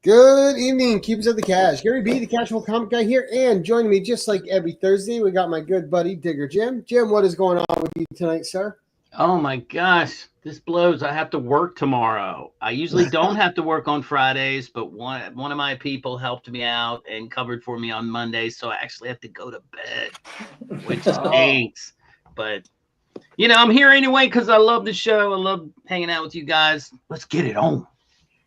Good evening, keepers of the cash. Gary B, the casual comic guy here, and joining me just like every Thursday, we got my good buddy Digger Jim. Jim, what is going on with you tonight, sir? Oh my gosh, this blows. I have to work tomorrow. I usually don't have to work on Fridays, but one of my people helped me out and covered for me on Monday, so I actually have to go to bed, which Oh, stinks. But I'm here anyway because I love the show. I love hanging out with you guys. Let's get it on.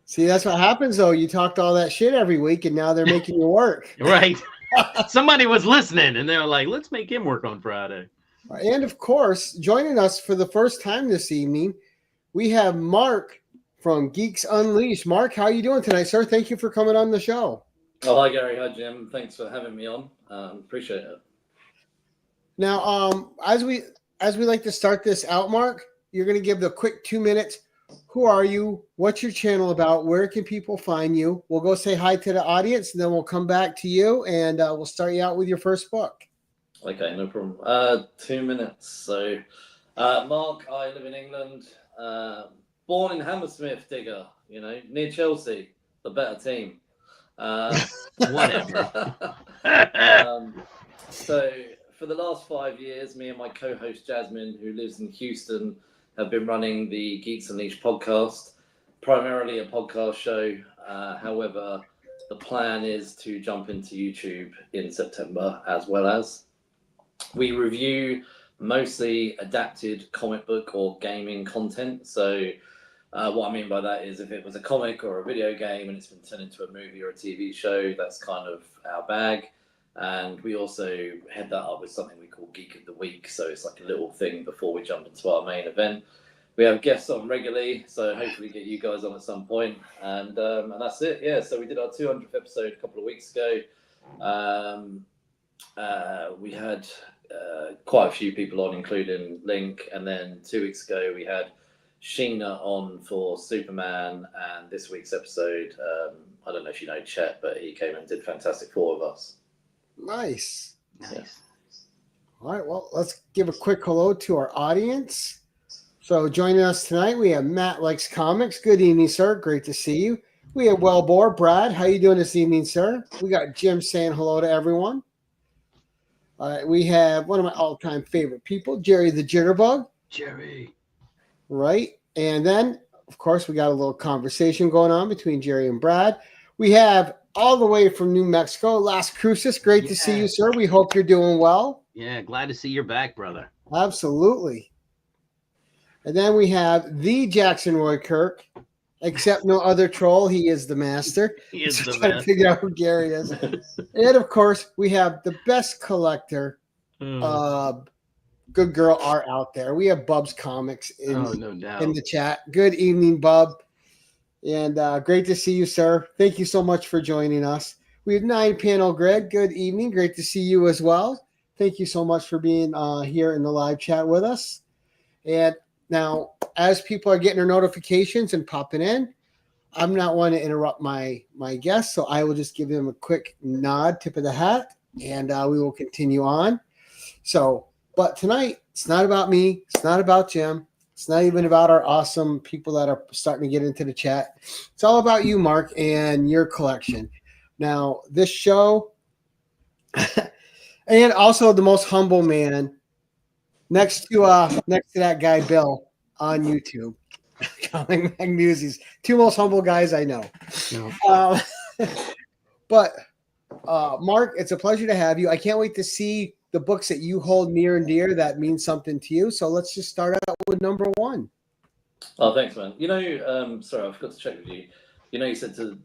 see, that's what happens though. You talked all that shit every week, and now they're making you work. Right. Somebody was listening and they were like, let's make him work on Friday. And of course, joining us for the first time this evening, we have Mark from Geeks Unleashed. Mark, how are you doing tonight, sir? Thank you for coming on the show. Oh, hi Gary, hi Jim. Thanks for having me on. Appreciate it. Now, as we like to start this out, Mark, you're going to give the quick 2 minutes. Who are you? What's your channel about? Where can people find you? We'll go say hi to the audience, and then we'll come back to you, and we'll start you out with your first book. Okay, no problem. 2 minutes. So, Mark, I live in England. Born in Hammersmith, Digger. Near Chelsea, the better team. Whatever. So, for the last 5 years, me and my co-host Jasmine, who lives in Houston, have been running the Geeks Unleashed podcast, primarily a podcast show. However, the plan is to jump into YouTube in September, as well as we review mostly adapted comic book or gaming content. So what I mean by that is if it was a comic or a video game and it's been turned into a movie or a TV show, that's kind of our bag. And we also head that up with something we call Geek of the Week. So it's like a little thing before we jump into our main event. We have guests on regularly, so hopefully get you guys on at some point. And that's it. Yeah, so we did our 200th episode a couple of weeks ago. We had quite a few people on, including Lynk. And then 2 weeks ago, we had Sheena on for Superman. And this week's episode, I don't know if you know Chet, but he came and did Fantastic Four with us. Nice. Yeah. All right, well, let's give a quick hello to our audience. So joining us tonight, we have Matt Likes Comics. Good evening, sir. Great to see you. We have Wellbore. Brad, how you doing this evening, sir? We got Jim saying hello to everyone. All right, we have one of my all-time favorite people, Jerry the Jitterbug. Jerry. Right, and then, of course, we got a little conversation going on between Jerry and Brad. We have all the way from New Mexico, Las Cruces. Great to see you, sir. We hope you're doing well. Yeah, glad to see you're back, brother. Absolutely. And then we have the Jackson Roy Kirk, except no other troll. He is the master. He is the trying to figure out who Gary is. And of course, we have the best collector of good girl art out there. We have Bub's Comics no doubt. in the chat. Good evening, Bub. And great to see you, sir. Thank you so much for joining us. We have 9-panel Greg. Good evening. Great to see you as well. Thank you so much for being here in the live chat with us. And now, as people are getting their notifications and popping in, I'm not wanting to interrupt my guests, so I will just give them a quick nod, tip of the hat, and we will continue on. So, but tonight, it's not about me. It's not about Jim. It's not even about our awesome people that are starting to get into the chat. It's all about you, Mark, and your collection. Now, this show, and also the most humble man, next to that guy Bill on YouTube, Colin Magnuzzi's, two most humble guys I know. No. But Mark, it's a pleasure to have you. I can't wait to see the books that you hold near and dear that mean something to you. So let's just start out with number one. Oh, thanks, man. Sorry, I forgot to check with you. You said to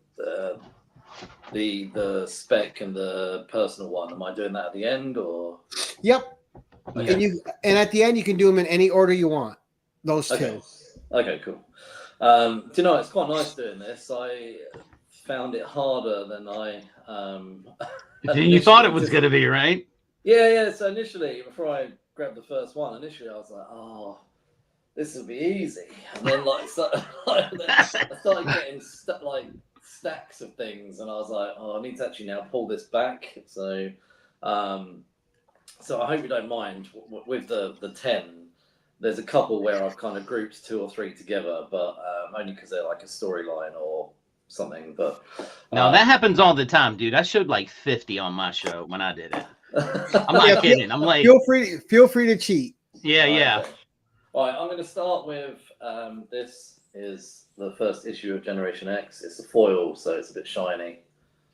the spec and the personal one. Am I doing that at the end or? Yep. Okay. And at the end, you can do them in any order you want. Those two. Okay, cool. It's quite nice doing this. I found it harder than I. You thought it was going to be, right? Yeah. So initially, before I grabbed the first one, I was like, oh, this will be easy. And then I started getting stacks of things, and I was like, oh, I need to actually now pull this back. So I hope you don't mind with the 10. There's a couple where I've kind of grouped 2 or 3 together, but only because they're like a storyline or something. But No, that happens all the time, dude. I showed like 50 on my show when I did it. I'm not kidding. I'm like, feel free to cheat. yeah, yeah. Okay. All right, I'm going to start with this is the first issue of Generation X. It's a foil, so it's a bit shiny.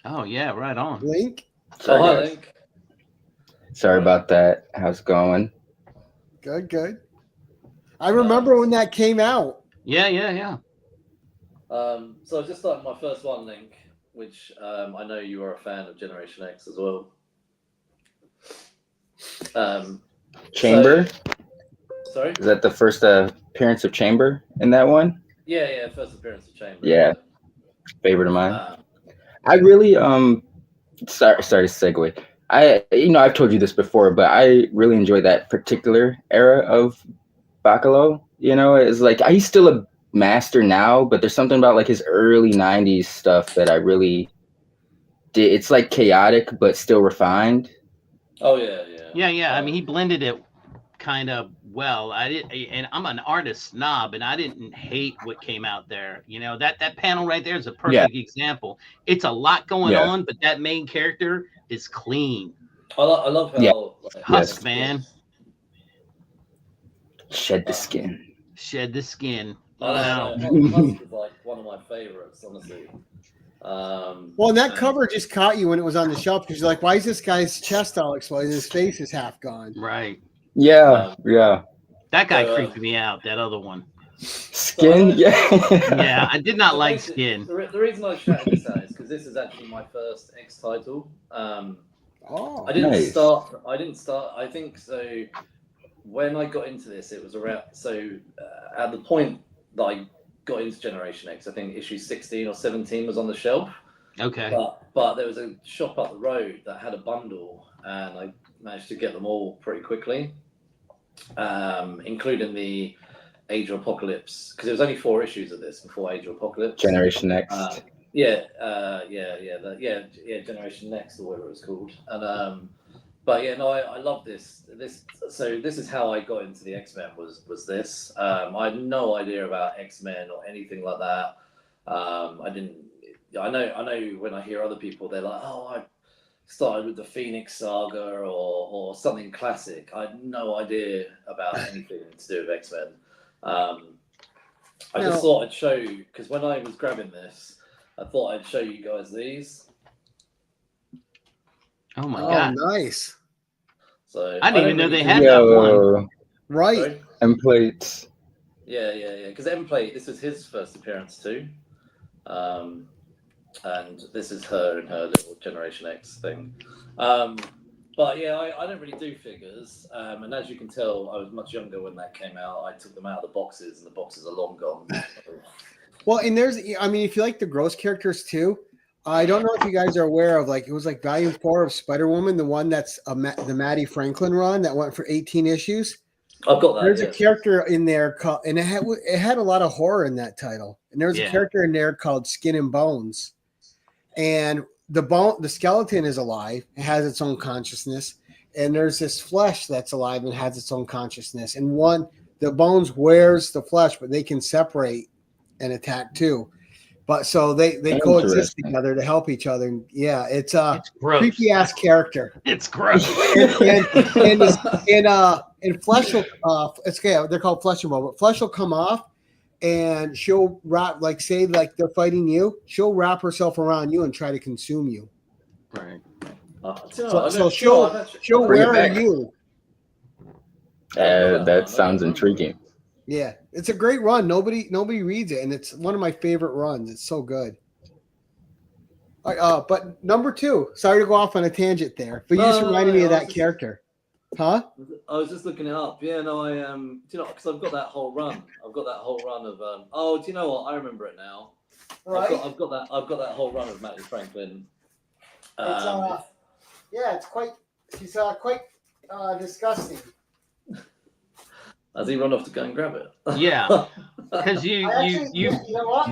Oh yeah, right on. Link. Oh, hi, guys. Link. Sorry about that. How's it going? Good. I remember when that came out. Yeah. So I just started my first one, Link, which I know you are a fan of Generation X as well. Chamber? Sorry? Is that the first appearance of Chamber in that one? Yeah, first appearance of Chamber. Yeah. Favorite of mine. I really sorry to segue. I've told you this before, but I really enjoy that particular era of Bacalo. It's like he's still a master now, but there's something about like his early 90s stuff that I really did. It's like chaotic but still refined. Oh yeah. I mean, he blended it kind of well. And I'm an artist snob, and I didn't hate what came out there. That panel right there is a perfect example. It's a lot going on, but that main character is clean. I love how Husk, man. Shed the skin. Shed the skin. Wow. Husk is like one of my favorites, honestly. Well, and that cover just caught you when it was on the shelf because you're like, why is this guy's chest all exposed? His face is half gone. Right. Yeah. That guy creeped me out. That other one. Skin, Yeah, I did not like Skin. The reason I shouted this out is because this is actually my first X title. I didn't start. I think so. When I got into this, it was around. So at the point that I got into Generation X, I think issue 16 or 17 was on the shelf. Okay. But there was a shop up the road that had a bundle, and I managed to get them all pretty quickly, including the Age of Apocalypse, because there was only 4 issues of this before Age of Apocalypse. Generation Next. Generation Next, or whatever it was called. And I love this. So this is how I got into the X-Men. Was this? I had no idea about X-Men or anything like that. I didn't. I know when I hear other people, they're like, "Oh, I started with the Phoenix Saga or something classic." I had no idea about anything to do with X-Men. I just thought I'd show you, because when I was grabbing this, I thought I'd show you guys these. Oh my god! Nice. So I didn't even know they had that one. Right. Sorry? M plates. Yeah. Because M plate, this was his first appearance too, and this is her and her little Generation X thing. But yeah, I don't really do figures, and as you can tell, I was much younger when that came out. I took them out of the boxes, and the boxes are long gone. Well, and if you like the gross characters too, I don't know if you guys are aware of, like, it was like volume 4 of Spider-Woman, the one that's the Maddie Franklin run that went for 18 issues. I've got that. There's a character in there called, and it had a lot of horror in that title. And there's a character in there called Skin and Bones, and the skeleton is alive. It has its own consciousness, and there's this flesh that's alive and has its own consciousness. And the bones wears the flesh, but they can separate and attack too. But so they coexist together to help each other. And yeah, it's creepy ass character. It's gross. and flesh will they're called flesh and bone, but flesh will come off, and she'll wrap, like, say like they're fighting you, she'll wrap herself around you and try to consume you. Right. So she'll wear you. That sounds intriguing. Yeah, it's a great run. Nobody reads it, and it's one of my favorite runs. It's so good. But number 2, sorry to go off on a tangent there, but you just reminded me of that character. Huh? I was just looking it up. Yeah, no, I do you know, because I've got that whole run. I've got that whole run of do you know what? I remember it now. Right. I've got that whole run of Matty Franklin. It's quite disgusting. Has he run off to go and grab it? Yeah, because you know what?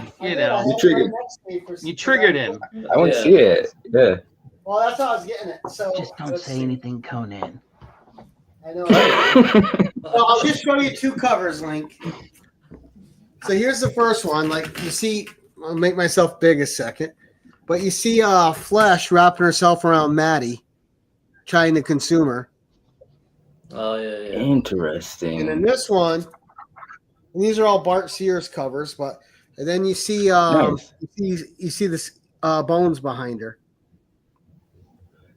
You triggered him. I want to see it. Yeah. Well, that's how I was getting it. So just don't say anything, Conan. I know. Well, I'll just show you 2 covers, Link. So here's the first one. Like, you see, I'll make myself big a second. But you see Flesh wrapping herself around Maddie, trying to consume her. Oh yeah. Interesting. And in this one, and these are all Bart Sears covers, but and then you see Nice. you see this bones behind her.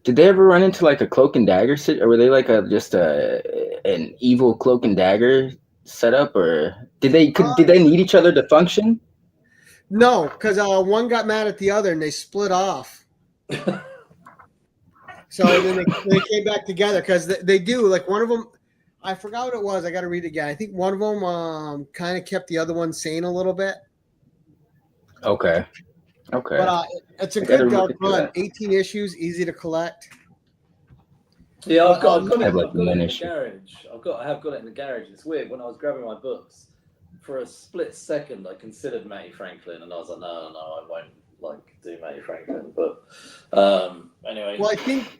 Did they ever run into like a cloak and dagger or were they like just an evil cloak and dagger setup, or did they need each other to function? No, because one got mad at the other and they split off. So then they came back together because they do, like, one of them, I forgot what it was. I got to read it again. I think one of them kind of kept the other one sane a little bit. Okay. But it's a good dog run. 18 issues, easy to collect. Yeah, I've got it in the issue. garage. I have got it in the garage. It's weird. When I was grabbing my books, for a split second, I considered Matty Franklin, and I was like, no, I won't do Matty Franklin. But anyway. Well, I think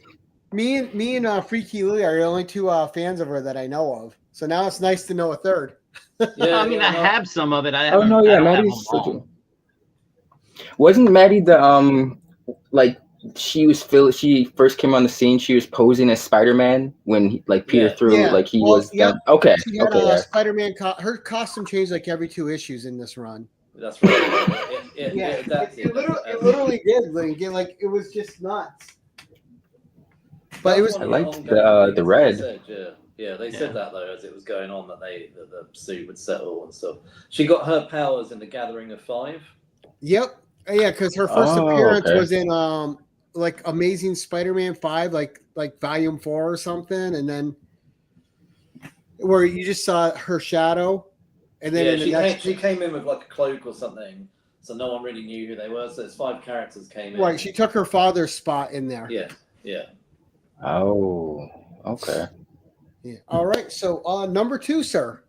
me and Freaky Lily are the only two fans of her that I know of. So now it's nice to know a third. Yeah, I mean, I have some of it. Maddie's. Wasn't Maddie the she first came on the scene? She was posing as Spider-Man when Peter threw was done. Okay. She had Spider-Man. Her costume changed like every 2 issues in this run. That's right. It literally did. Like it was just nuts. But it was. I liked the red. They said that though as it was going on that the suit would settle and stuff. She got her powers in the Gathering of 5. Yep. Yeah, because her first appearance was in Amazing Spider-Man 5, like Volume 4 or something, and then where you just saw her shadow, and then she came in with like a cloak or something, so no one really knew who they were. So there's 5 characters came in. Right, she took her father's spot in there. Yeah. Oh, okay. Yeah. All right. So number 2, sir.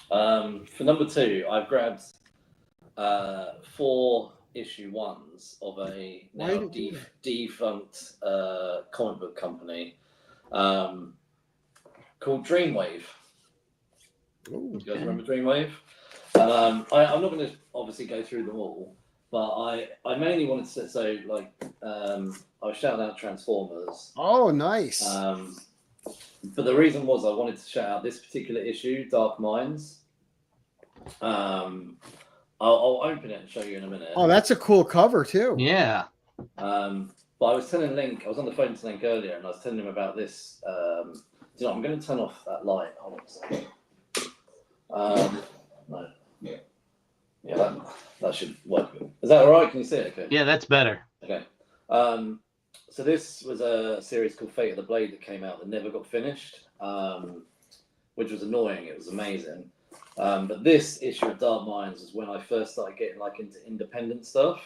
For number 2, I've grabbed 4 issue 1s of a now defunct comic book company called Dreamwave. Ooh, you guys remember Dreamwave? I'm not going to obviously go through them all, but I mainly wanted to I was shouting out Transformers. Oh, nice. But the reason was I wanted to shout out this particular issue, Dark Minds. I'll open it and show you in a minute. Oh, that's a cool cover too. Yeah. But I was telling Link, I was on the phone to Link earlier, and I was telling him about this. I'm going to turn off that light. Hold on a second. No. Yeah, that should work. Is that all right? Can you see it? Okay. Yeah, that's better. Okay. So this was a series called Fate of the Blade that came out that never got finished, which was annoying. It was amazing. But this issue of Dark Minds was when I first started getting into independent stuff.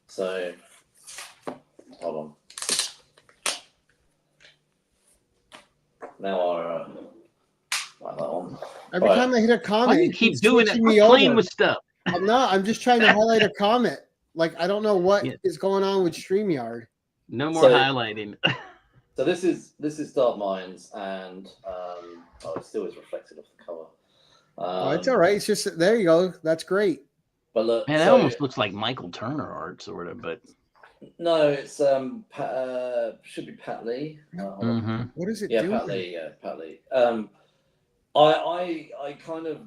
So hold on. Now I like that one. Every time I hit a comment, you keep doing it. We're playing with stuff. I'm not. I'm just trying to highlight a comment. I don't know what is going on with StreamYard. No more highlighting. So this is Dark Minds, and it still is reflected off the cover. It's all right. It's just there you go. That's great. But look, man, that almost looks like Michael Turner art, sort of. But no, it's should be Pat Lee. What is it? Pat Lee. Yeah, Pat Lee. I kind of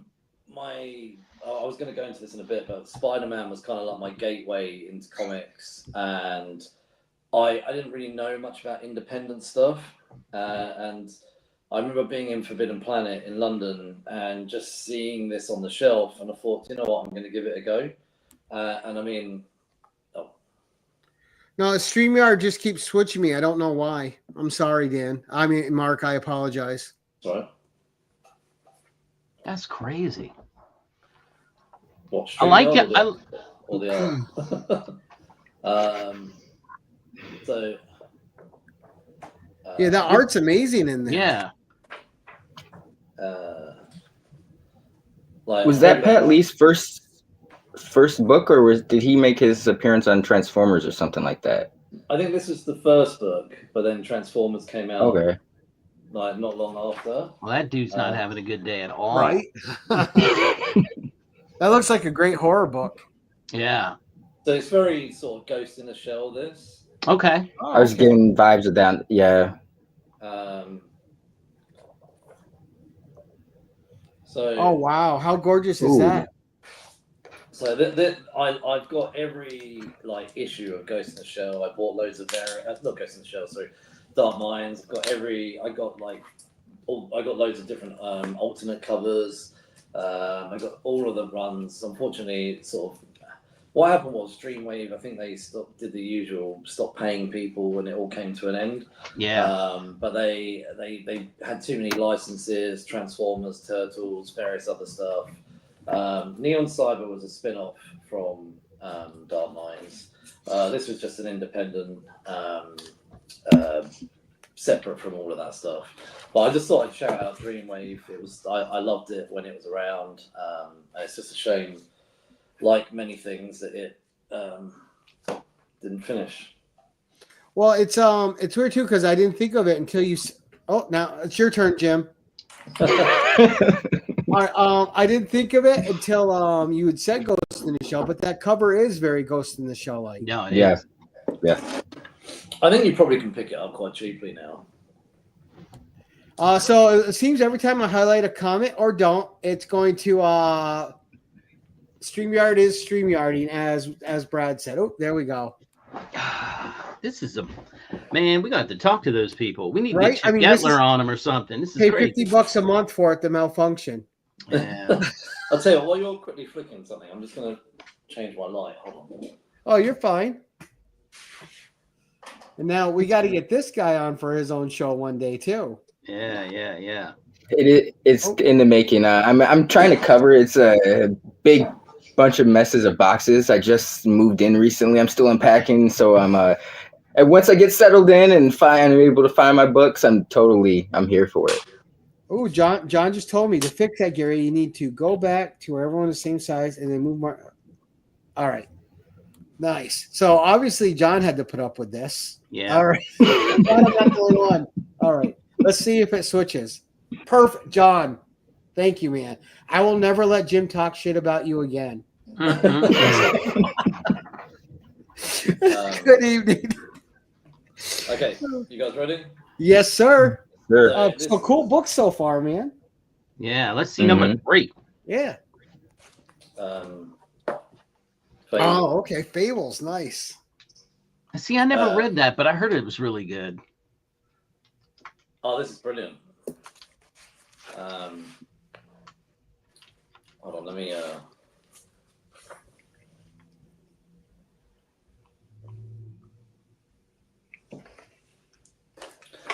I was going to go into this in a bit, but Spider-Man was kind of like my gateway into comics, and I didn't really know much about independent stuff, and I remember being in Forbidden Planet in London and just seeing this on the shelf, and I thought, you know what, I'm going to give it a go, and I mean, no, StreamYard just keeps switching me. I don't know why. I'm sorry, Dan. I mean, Mark, I apologize. Sorry. That's crazy. What, I like it. Or the other. So. Yeah, that art's amazing in there. Yeah. Was that Pat Lee's first book, or did he make his appearance on Transformers or something like that? I think this was the first book, but then Transformers came out. Okay. Not long after. Well, that dude's not having a good day at all. Right. That looks like a great horror book. Yeah. So it's very sort of Ghost in the Shell. This. Okay. Oh, I was getting vibes of that. Yeah. So. Oh wow! How gorgeous is Ooh. that? So I've got every like issue of Ghost in the Shell. I bought loads of not Ghost in the Shell, sorry, Dark Minds. I got loads of different alternate covers. I got all of the runs. Unfortunately, sort of what happened was Dreamwave. I think they did the usual, stop paying people when it all came to an end. Yeah. But they had too many licenses, Transformers, Turtles, various other stuff. Neon Cyber was a spin-off from Dark Minds. This was just an independent, separate from all of that stuff. But I just thought I'd shout out Dreamwave. I loved it when it was around. It's just a shame, like many things, that it didn't finish. Well, it's weird too because I didn't think of it until you. Oh, now it's your turn, Jim. I didn't think of it until you had said Ghost in the Shell, but that cover is very Ghost in the Shell like. No, it Yeah. is. Yeah. I think you probably can pick it up quite cheaply now. So it seems every time I highlight a comment or don't, it's going to StreamYard is StreamYarding as Brad said. Oh, there we go. This is man. We got to talk to those people. We need to Right? get Chip I mean, this Gettler is- on them or something. This is Pay great. $50 a month for it to malfunction. Yeah. I'll tell you what, while you're quickly flicking something, I'm just going to change my light. Hold on. Oh, you're fine. And now we got to get this guy on for his own show one day too. Yeah. It's in the making. I'm trying to cover. It's a big bunch of messes of boxes. I just moved in recently. I'm still unpacking, so and once I get settled in and I'm able to find my books, I'm here for it. Oh, John just told me to fix that, Gary. You need to go back to where everyone's the same size and then move more. All right. Nice. So obviously John had to put up with this. Yeah. All right. I'm not the only one. All right. Let's see if it switches. Perfect. John. Thank you, man. I will never let Jim talk shit about you again. Mhm. Good evening. Okay, you guys ready? Yes, sir. Sure. So cool book so far, man. Yeah. Let's see number 3. Yeah. Fable. Okay. Fables. Nice. See, I never read that, but I heard it was really good. Oh, this is brilliant. Hold on, let me.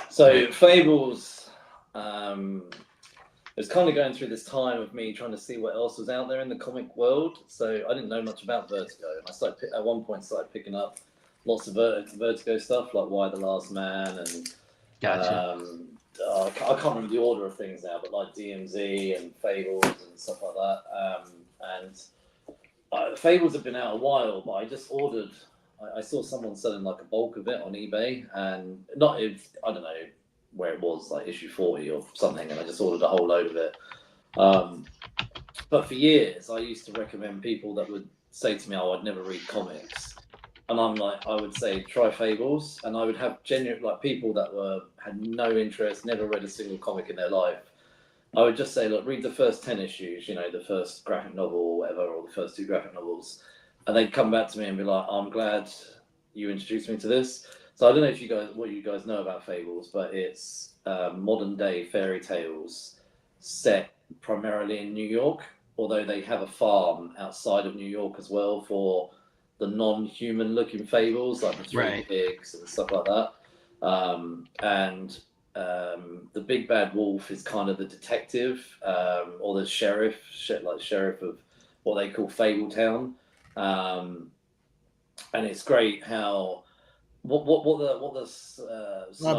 So Fables, it's kind of going through this time of me trying to see what else was out there in the comic world. So I didn't know much about Vertigo, and I at one point started picking up lots of Vertigo stuff, like Why the Last Man, and Gotcha. I can't remember the order of things now, but like DMZ and Fables and stuff like that. And Fables have been out a while, but I just ordered. I saw someone selling like a bulk of it on eBay, and I don't know where it was, like issue 40 or something, and I just ordered a whole load of it. But for years, I used to recommend people that would say to me, "Oh, I'd never read comics," and I would say try Fables, and I would have genuine people that had no interest, never read a single comic in their life. I would just say, look, read the first 10 issues, the first graphic novel or whatever, or the first 2 graphic novels. And they'd come back to me and be like, I'm glad you introduced me to this. So I don't know what you guys know about Fables, but it's modern day fairy tales set primarily in New York, although they have a farm outside of New York as well for the non-human looking fables, like the 3 pigs and stuff like that. The big bad wolf is kind of the detective or the sheriff of what they call Fabletown. And it's great how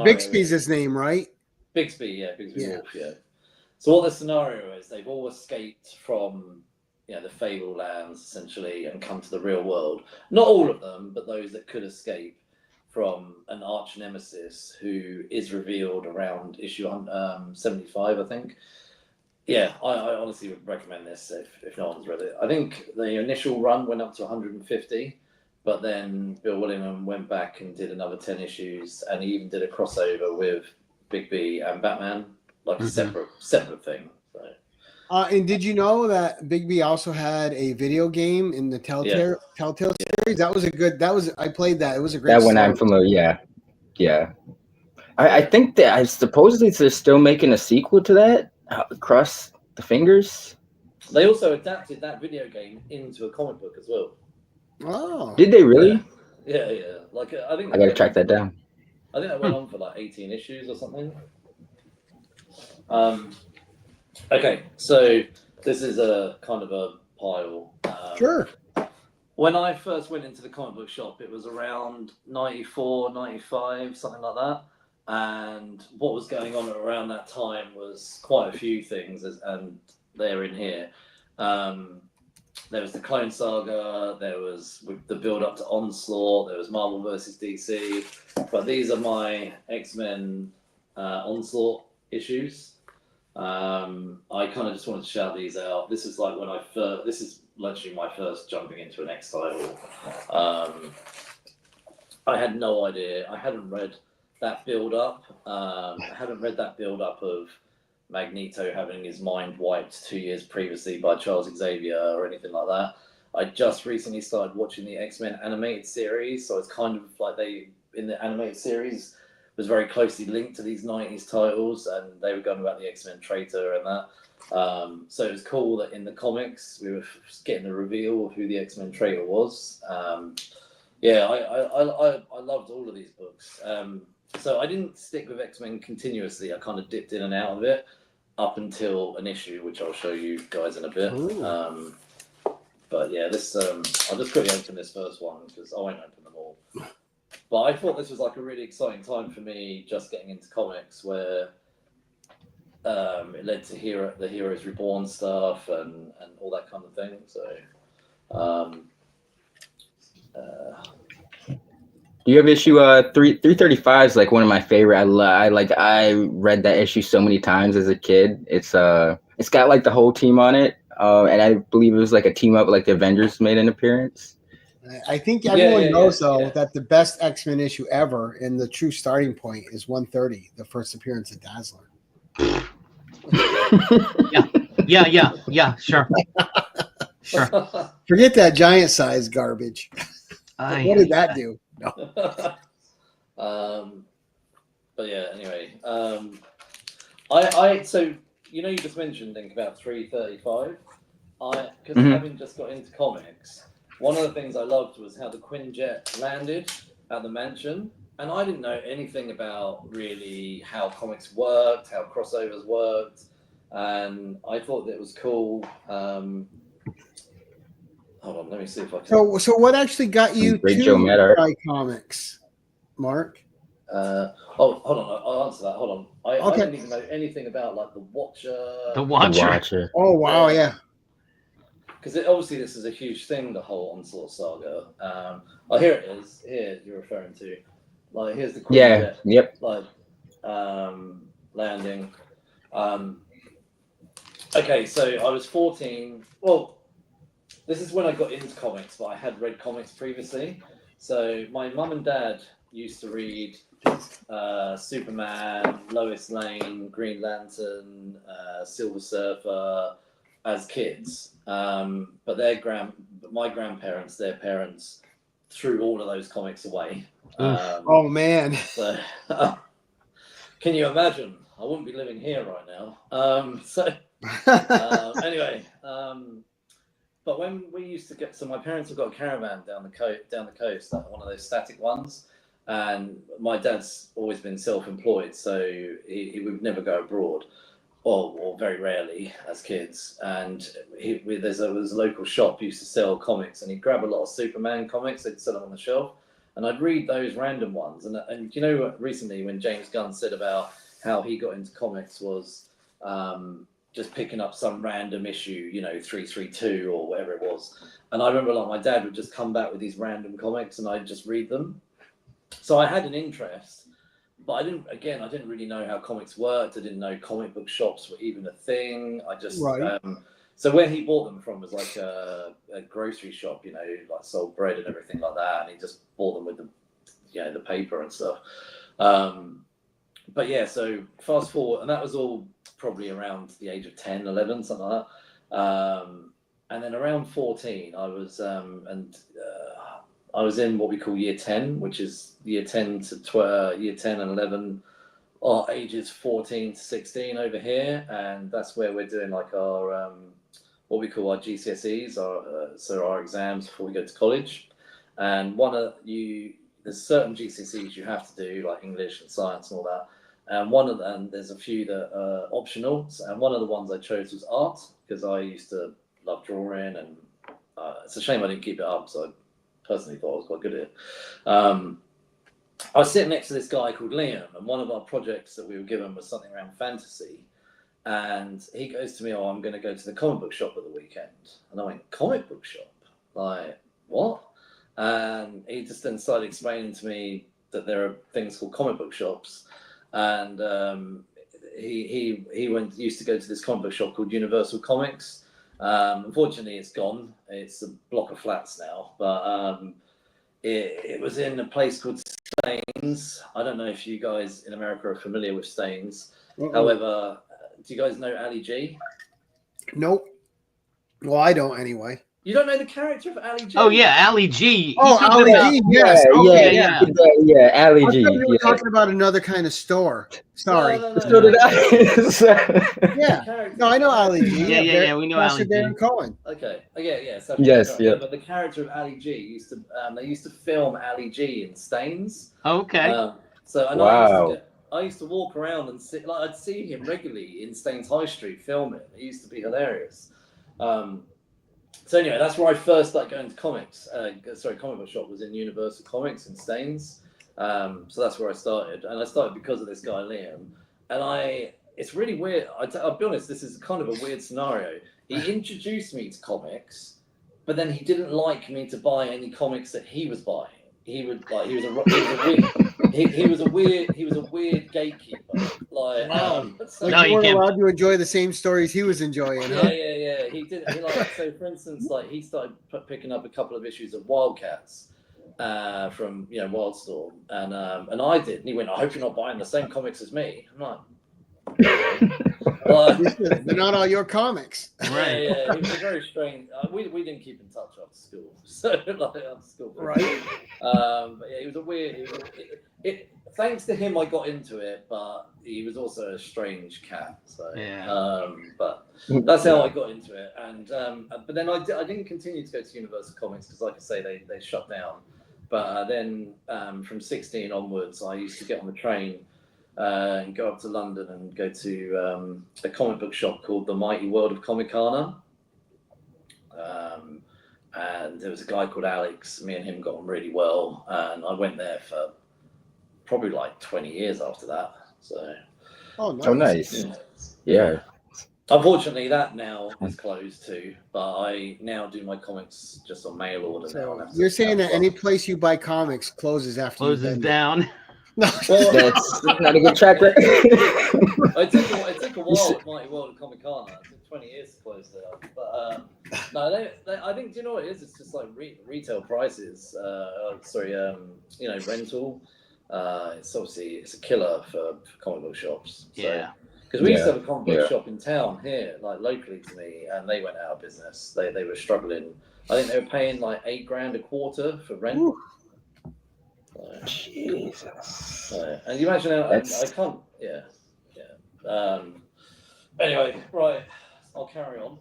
Bixby's his name, right? Bixby Wolf, yeah. So what the scenario is, they've all escaped from the Fable lands essentially and come to the real world. Not all of them, but those that could escape from an arch nemesis who is revealed around issue 75, I think. Yeah, I honestly would recommend this if no one's read it. I think the initial run went up to 150, but then Bill Willingham went back and did another 10 issues, and he even did a crossover with Big B and Batman, like a separate thing. So. And did you know that Big B also had a video game in the Telltale series? That was I played that. It was a great That one story. I'm familiar. Yeah. I think that I supposedly they're still making a sequel to that. Cross the fingers. They also adapted that video game into a comic book as well. Oh, did they really? Yeah. Like I think I gotta track that down. I think that went on for like 18 issues or something. Okay, so this is a kind of a pile. Sure. When I first went into the comic book shop, it was around 94, 95, something like that. And what was going on around that time was quite a few things, and they're in here. There was the Clone Saga, there was the build up to Onslaught, there was Marvel versus DC, but these are my X-Men Onslaught issues. I kind of just wanted to shout these out. This is like this is literally my first jumping into an X title. I had no idea. I hadn't read that build up. I hadn't read that build up of Magneto having his mind wiped 2 years previously by Charles Xavier or anything like that. I just recently started watching the X-Men animated series, so it's kind of like in the animated series was very closely linked to these 90s titles, and they were going about the X-Men traitor and that. So it was cool that in the comics we were getting the reveal of who the X-Men traitor was. Yeah, I loved all of these books. So I didn't stick with X-Men continuously. I kind of dipped in and out of it up until an issue, which I'll show you guys in a bit. But yeah, this I'll just quickly open this first one because I won't open them all. But I thought this was like a really exciting time for me, just getting into comics, where it led to the Heroes Reborn stuff and all that kind of thing. So. Do you have issue 335 is like one of my favorite. I read that issue so many times as a kid. It's got like the whole team on it. And I believe it was like a team up, like the Avengers made an appearance. I think everyone knows that the best X-Men issue ever and the true starting point is 130, the first appearance of Dazzler. Yeah, sure. Forget that giant size garbage. What did that do? No. But yeah, anyway, I so you just mentioned about 335. Because having just got into comics, one of the things I loved was how the Quinjet landed at the mansion, and I didn't know anything about really how comics worked, how crossovers worked, and I thought that it was cool. Hold on, let me see if I can. So what actually got you to try comics, Mark? Hold on, I'll answer that. Hold on. I didn't even know anything about like the Watcher. The Watcher. Oh wow, yeah. Because obviously this is a huge thing, the whole Onslaught saga. Here it is. Here you're referring to. Like here's the Quinjet. Yeah. Yep. Like landing. Okay, so I was 14. Well, this is when I got into comics, but I had read comics previously. So my mum and dad used to read Superman, Lois Lane, Green Lantern, Silver Surfer as kids. But my grandparents, their parents, threw all of those comics away. Oh man! So can you imagine? I wouldn't be living here right now. Anyway. But when we used to get, so my parents have got a caravan down the coast, like one of those static ones, and my dad's always been self-employed, so he would never go abroad, or very rarely as kids. And there was a local shop used to sell comics, and he'd grab a lot of Superman comics, they'd sell them on the shelf, and I'd read those random ones. And you know, recently when James Gunn said about how he got into comics was just picking up some random issue, 332 or whatever it was. And I remember like my dad would just come back with these random comics and I'd just read them. So I had an interest, but I didn't really know how comics worked. I didn't know comic book shops were even a thing. I just so where he bought them from was like a grocery shop, you know, like sold bread and everything like that, and he just bought them with the, you know, the paper and stuff. But yeah, so fast forward, and that was all probably around the age of 10, 11, something like that. And then around 14, I was I was in what we call year 10, which is year 10 to year 10 and 11 are ages 14 to 16 over here, and that's where we're doing like our what we call our GCSEs, so our exams before we go to college. And there's certain GCSEs you have to do, like English and science and all that. And one of them, there's a few that are optional. And one of the ones I chose was art, because I used to love drawing, and it's a shame I didn't keep it up. So I personally thought I was quite good at it. I was sitting next to this guy called Liam, and one of our projects that we were given was something around fantasy. And he goes to me, "Oh, I'm going to go to the comic book shop at the weekend." And I went, "Comic book shop? Like, what?" And he just then started explaining to me that there are things called comic book shops. And he used to go to this comic book shop called Universal Comics. Unfortunately, it's gone. It's a block of flats now. But it was in a place called Staines. I don't know if you guys in America are familiar with Staines. However, do you guys know Ali G? Nope. Well, I don't anyway. You don't know the character of Ali G? Oh yeah, Ali G. Oh, Ali G. Yes. Yeah, Ali G. I thought you were talking about another kind of store. Sorry. No. So did I. Yeah. No, I know Ali G. Yeah. We know Ali G. Darren Cohen. Okay. Yeah. Yes. Yeah. But the character of Ali G used to. They used to film Ali G in Staines. Okay. I used to walk around and sit. Like I'd see him regularly in Staines High Street filming. It used to be hilarious. So anyway, that's where I first started going to comics. Comic book shop was in Universal Comics in Staines. So that's where I started. And I started because of this guy, Liam. And it's really weird. I'll be honest, this is kind of a weird scenario. He introduced me to comics, but then he didn't like me to buy any comics that he was buying. He was a weird gatekeeper. Like, you weren't allowed to enjoy the same stories he was enjoying. Yeah. He did. So, for instance, like he started picking up a couple of issues of Wildcats from Wildstorm, and I did. And he went, "I hope you're not buying the same comics as me." I'm like, they're not all your comics. Right. Yeah. He was very strange. We didn't keep in touch after school, so after school. Right. But yeah, it was a weird. Thanks to him, I got into it, but he was also a strange cat. So but that's how I got into it. And but then I didn't continue to go to Universal Comics because, like I say, they shut down. But then from 16 onwards, I used to get on the train and go up to London and go to a comic book shop called The Mighty World of Comicana. And there was a guy called Alex. Me and him got on really well, and I went there for probably like 20 years after that. So, nice. Yeah. Unfortunately, that now is closed too. But I now do my comics just on mail order. So you're saying that any place you buy comics closes after closes down. No, well, that's not a good track record. It took a while with Mighty World of Comicana. It took 20 years to close it up. But no, I think, do you know what it is? It's just like retail prices. Rental. It's a killer for comic book shops. So, yeah. Because we used to have a comic book shop in town here, like locally to me, and they went out of business. They were struggling. I think they were paying like $8,000 a quarter for rent. Ooh. Jesus. And you imagine how I can't. Yeah. Anyway, right. I'll carry on.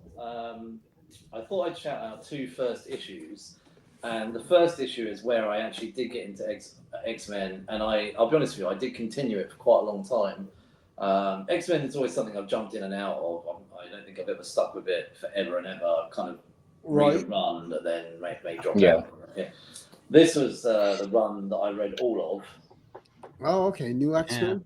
I thought I'd shout out two first issues, and the first issue is where I actually did get into X-Men, and I'll be honest with you, I did continue it for quite a long time. X-Men is always something I've jumped in and out of. I don't think I've ever stuck with it forever and ever. I've kind of run and then may drop out. Yeah. This was the run that I read all of. Oh, okay. New X-Men.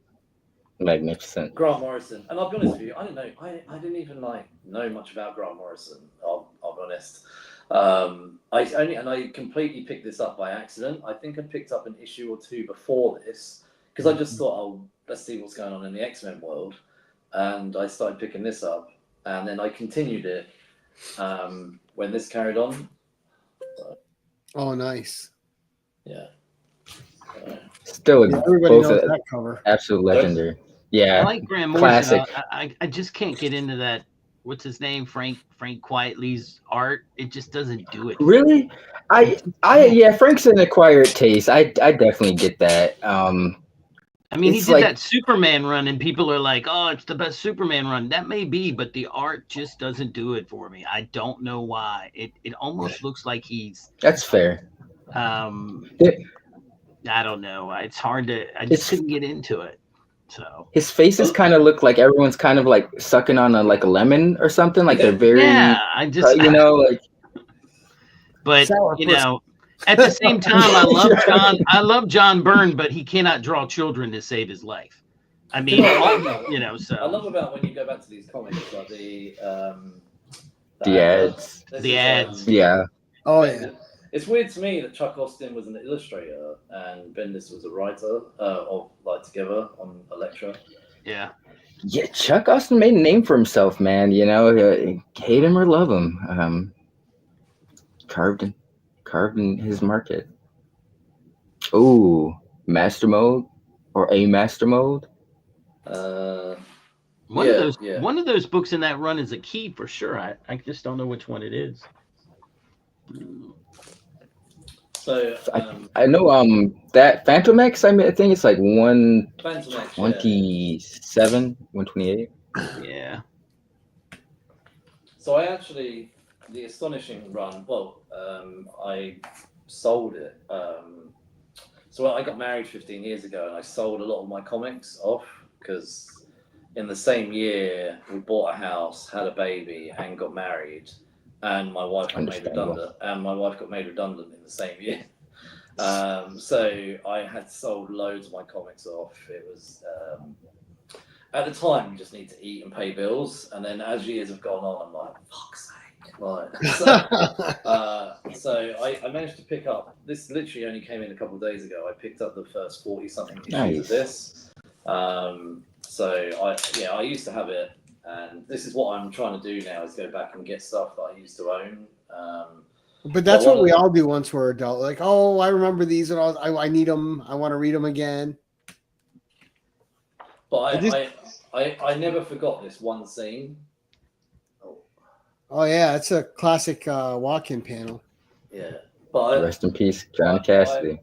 Magnificent. Grant Morrison, and I'll be honest with you, I don't know. I didn't even know much about Grant Morrison. I'll be honest. I completely picked this up by accident. I think I picked up an issue or two before this because I just thought, oh, let's see what's going on in the X-Men world, and I started picking this up, and then I continued it when this carried on. So, Oh, nice. yeah. Still, Everybody both knows that cover. absolute legendary. Yeah, I like Grant Morrison. classic. I just can't get into that. What's his name? Frank Quietly's art. It just doesn't do it. Really, yeah, Frank's an acquired taste. I definitely get that. I mean, he it's did like- that Superman run, and people are like, "Oh, it's the best Superman run." That may be, but the art just doesn't do it for me. I don't know why. It almost looks like he's. That's fair. I don't know. It's hard to. I just couldn't get into it. So his faces kind of look like everyone's kind of like sucking on a lemon or something. Like they're very, yeah. I just like. But Sour at the same time, I love John Byrne, but he cannot draw children to save his life. I mean, so I love about when you go back to these comics, like the ads. The ads. Yeah. Oh yeah. It's weird to me that Chuck Austin was an illustrator and Bendis was a writer of together on Elektra. Yeah. Yeah, Chuck Austin made a name for himself, man. Hate him or love him, carved in his market. Ooh, master mode or a master mode. One of those books in that run is a key for sure. I just don't know which one it is. So I know that Phantom X. I think it's like 127, 128. Yeah. So I actually the Astonishing run. Well, I sold it. So I got married 15 years ago, and I sold a lot of my comics off because in the same year we bought a house, had a baby, and got married, and my wife got made redundant. And my wife got made redundant in the same year. So I had sold loads of my comics off. It was at the time you just need to eat and pay bills, and then as years have gone on, I'm like, fuck's sake. So I managed to pick up. This literally only came in a couple of days ago. I picked up the first 40-something issues of this. So I used to have it, and this is what I'm trying to do now: is go back and get stuff that I used to own. But that's what we all do once we're adult. Like, oh, I remember these, and I need them. I want to read them again. But I never forgot this one scene. Oh yeah, it's a classic walk-in panel. Yeah, but rest in peace, John Cassidy.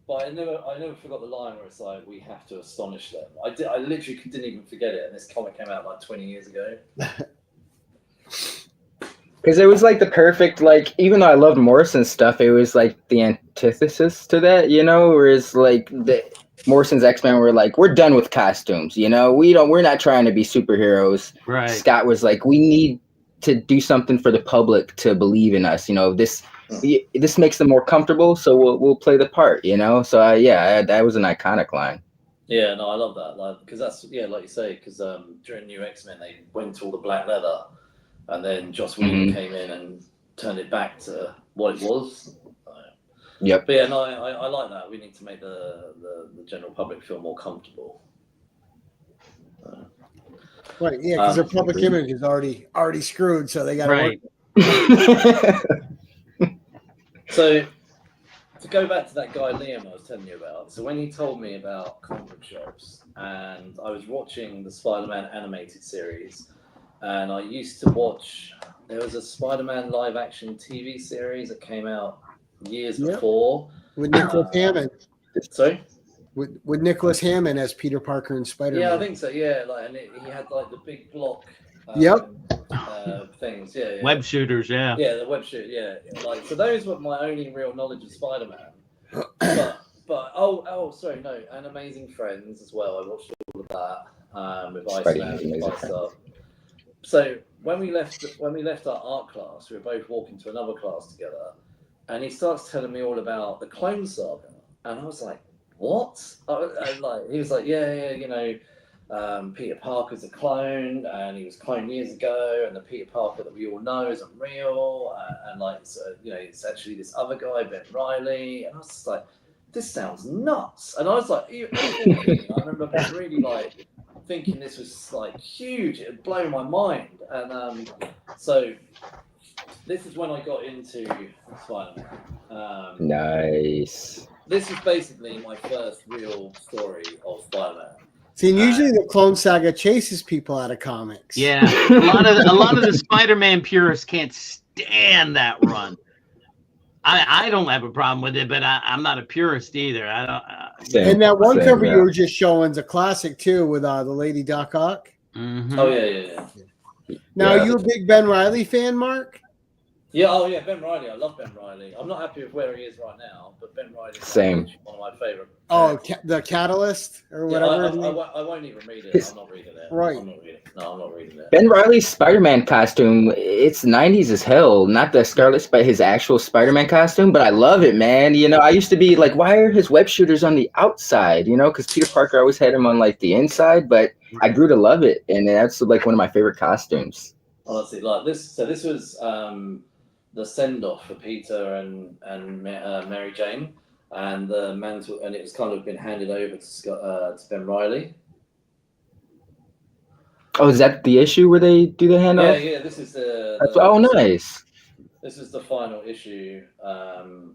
But I never forgot the line where it's like, we have to astonish them. I literally didn't even forget it, and this comic came out like 20 years ago. Because it was like the perfect, even though I loved Morrison's stuff, it was like the antithesis to that, whereas like Morrison's X-Men were like, we're done with costumes, we're not trying to be superheroes. Right. Scott was like, we need to do something for the public to believe in us. This makes them more comfortable, so we'll play the part. So that was an iconic line. Yeah, no, I love that. Because that's like you say. Because during New X-Men, they went to all the black leather, and then Joss Whedon came in and turned it back to what it was. Yep. But yeah, no, I like that. We need to make the general public feel more comfortable. Right, yeah, because their public image is already screwed, so they got to right. work. So to go back to that guy Liam I was telling you about. So when he told me about comic book shops, and I was watching the Spider-Man animated series, and I used to watch. There was a Spider-Man live-action TV series that came out years before with Nicholas Hammond. Sorry. With Nicholas Hammond as Peter Parker and Spider-Man. Yeah, I think so. Yeah, he had the big block. Things. Yeah. Web shooters. Yeah. Yeah, the web shoot. Yeah. So those were my only real knowledge of Spider-Man. but sorry, no, and Amazing Friends as well. I watched all of that with Iceman and stuff. So when we left our art class, we were both walking to another class together, and he starts telling me all about the Clone Saga, and I was like, what? He was like, Peter Parker's a clone, and he was cloned years ago, and the Peter Parker that we all know isn't real, it's actually this other guy, Ben Reilly, and I was just like, this sounds nuts. And I was like, at 14, I remember being really like thinking this was like huge. It would blow my mind. And so this is when I got into Spider-Man. Nice. This is basically my first real story of Spider-Man. See, and usually the Clone Saga chases people out of comics. Yeah, a lot of the Spider-Man purists can't stand that run. I don't have a problem with it, but I'm not a purist either. I don't. And that one cover you were just showing is a classic too, with the Lady Doc Ock. Mm-hmm. Oh yeah. Now, are you a big Ben Reilly fan, Mark? Yeah, oh yeah, Ben Reilly. I love Ben Reilly. I'm not happy with where he is right now, but Ben Reilly is Same. One of my favorite. Oh, the Catalyst or whatever. I won't even read it. I'm not reading it. Right. I'm not reading it. Ben Reilly's Spider-Man costume, it's 90s as hell. Not the Scarlet, but his actual Spider-Man costume. But I love it, man. You know, I used to be like, why are his web shooters on the outside? You know, because Peter Parker always had him on like the inside. But I grew to love it, and that's like one of my favorite costumes. Honestly, like this. So this was the send-off for Peter and Mary Jane, and the mantle, and it's kind of been handed over to Ben Reilly. Oh, is that the issue where they do the handoff? Yeah. This is the. Nice. This is the final issue. So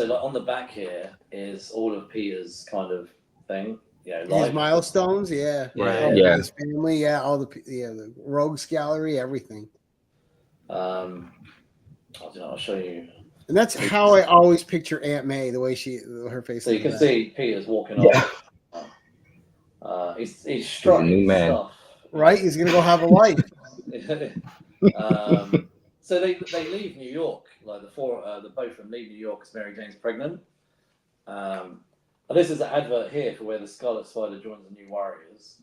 like on the back here is all of Peter's kind of thing. Yeah, his milestones. Yeah. Right. Yeah. His family. Yeah. All the Rogues Gallery. Everything. I don't know. I'll show you. And that's how I always picture Aunt May, the way her face. So you can see Peter's walking off. He's struggling. New man. Stuff. Right, he's gonna go have a life. So they leave New York. Like the both of them leave New York because Mary Jane's pregnant. This is an advert here for where the Scarlet Spider joins the New Warriors.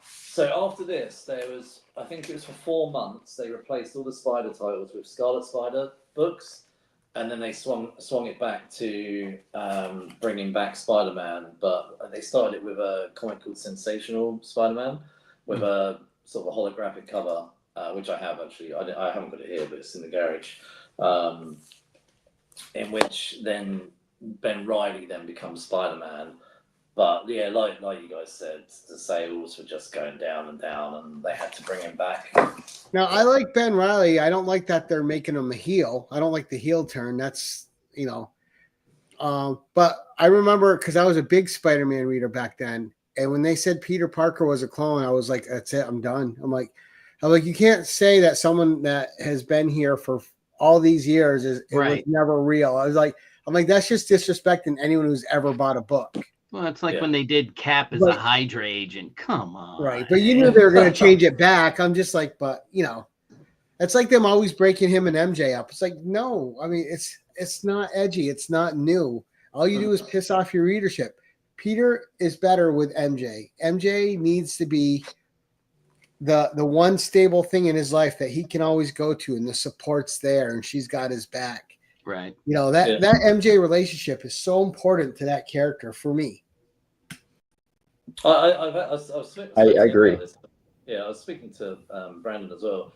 So after this, there was, I think it was for 4 months, they replaced all the Spider titles with Scarlet Spider books, and then they swung it back to bringing back Spider-Man, but they started it with a comic called Sensational Spider-Man, with a sort of a holographic cover, which I have actually. I haven't got it here, but it's in the garage, in which then Ben Reilly then becomes Spider-Man. But yeah, like you guys said, the sales were just going down and down, and they had to bring him back. Now, I like Ben Reilly. I don't like that they're making him a heel. I don't like the heel turn. That's, but I remember because I was a big Spider-Man reader back then, and when they said Peter Parker was a clone, I was like, that's it, I'm done. I'm like, you can't say that someone that has been here for all these years was never real. I'm like, that's just disrespecting anyone who's ever bought a book. Well, it's like when they did Cap as a Hydra agent. Come on. Right. But you knew they were going to change it back. I'm just like, but, it's like them always breaking him and MJ up. It's like, no, I mean, it's not edgy. It's not new. All you do is piss off your readership. Peter is better with MJ. MJ needs to be the one stable thing in his life that he can always go to, and the support's there, and she's got his back. Right. That MJ relationship is so important to that character for me. I agree. Yeah, I was speaking to Brandon as well.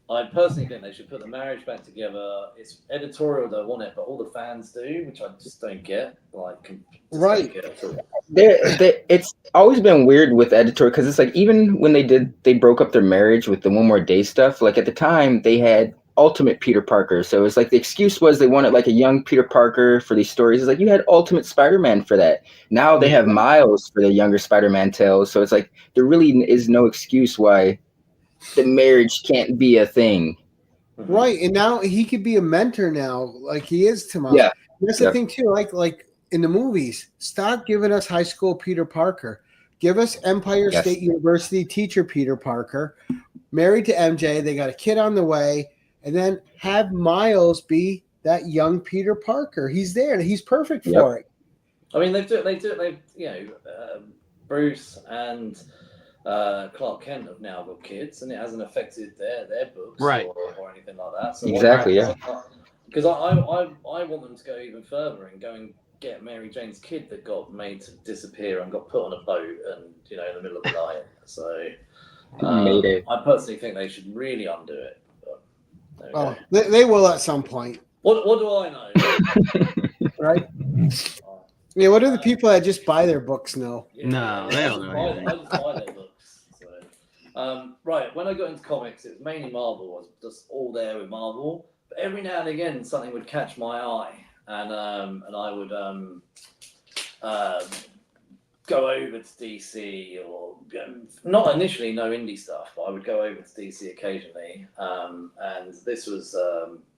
I personally think they should put the marriage back together. It's editorial, don't want it, but all the fans do, which I just don't get. Right. It's always been weird with editorial because it's like even when they broke up their marriage with the One More Day stuff. Like at the time, they had Ultimate Peter Parker, so it's like the excuse was they wanted like a young Peter Parker for these stories. It's like you had Ultimate Spider-Man for that. Now they have Miles for the younger Spider-Man tales, so it's like there really is no excuse why the marriage can't be a thing. Right, and now he could be a mentor now, like he is to Miles. Yeah, that's the thing too. Like in the movies, stop giving us high school Peter Parker. Give us Empire State University teacher Peter Parker, married to MJ. They got a kid on the way. And then have Miles be that young Peter Parker. He's there, and he's perfect for it. I mean, Bruce and Clark Kent have now got kids, and it hasn't affected their books or anything like that. So exactly, because I want them to go even further and go and get Mary Jane's kid that got made to disappear and got put on a boat and in the middle of the night. So I personally think they should really undo it. They will at some point. What do I know? Right? Yeah, what do the people that just buy their books know? No, they don't know anything. I just buy their books. So. Right, when I got into comics, it was mainly Marvel. I was just all there with Marvel. But every now and again, something would catch my eye, and I would go over to DC, or not initially, no indie stuff, but I would go over to DC occasionally. And this was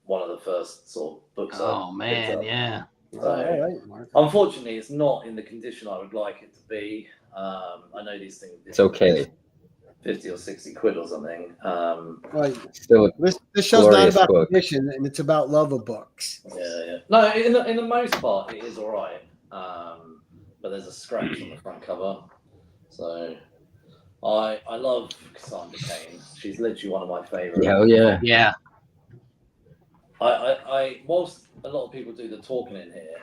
one of the first sort of books. Oh man, yeah. So, All right, Mark. unfortunately, it's not in the condition I would like it to be. I know these things. It's okay. 50 or 60 quid or something. Well, Still, this show's not glorious about book. condition, and it's about love of books. Yeah. No, in the most part, it is all right. But there's a scratch on the front cover. So I love Cassandra Cain. She's literally one of my favorites. hell yeah. Yeah. I whilst a lot of people do the talking in here,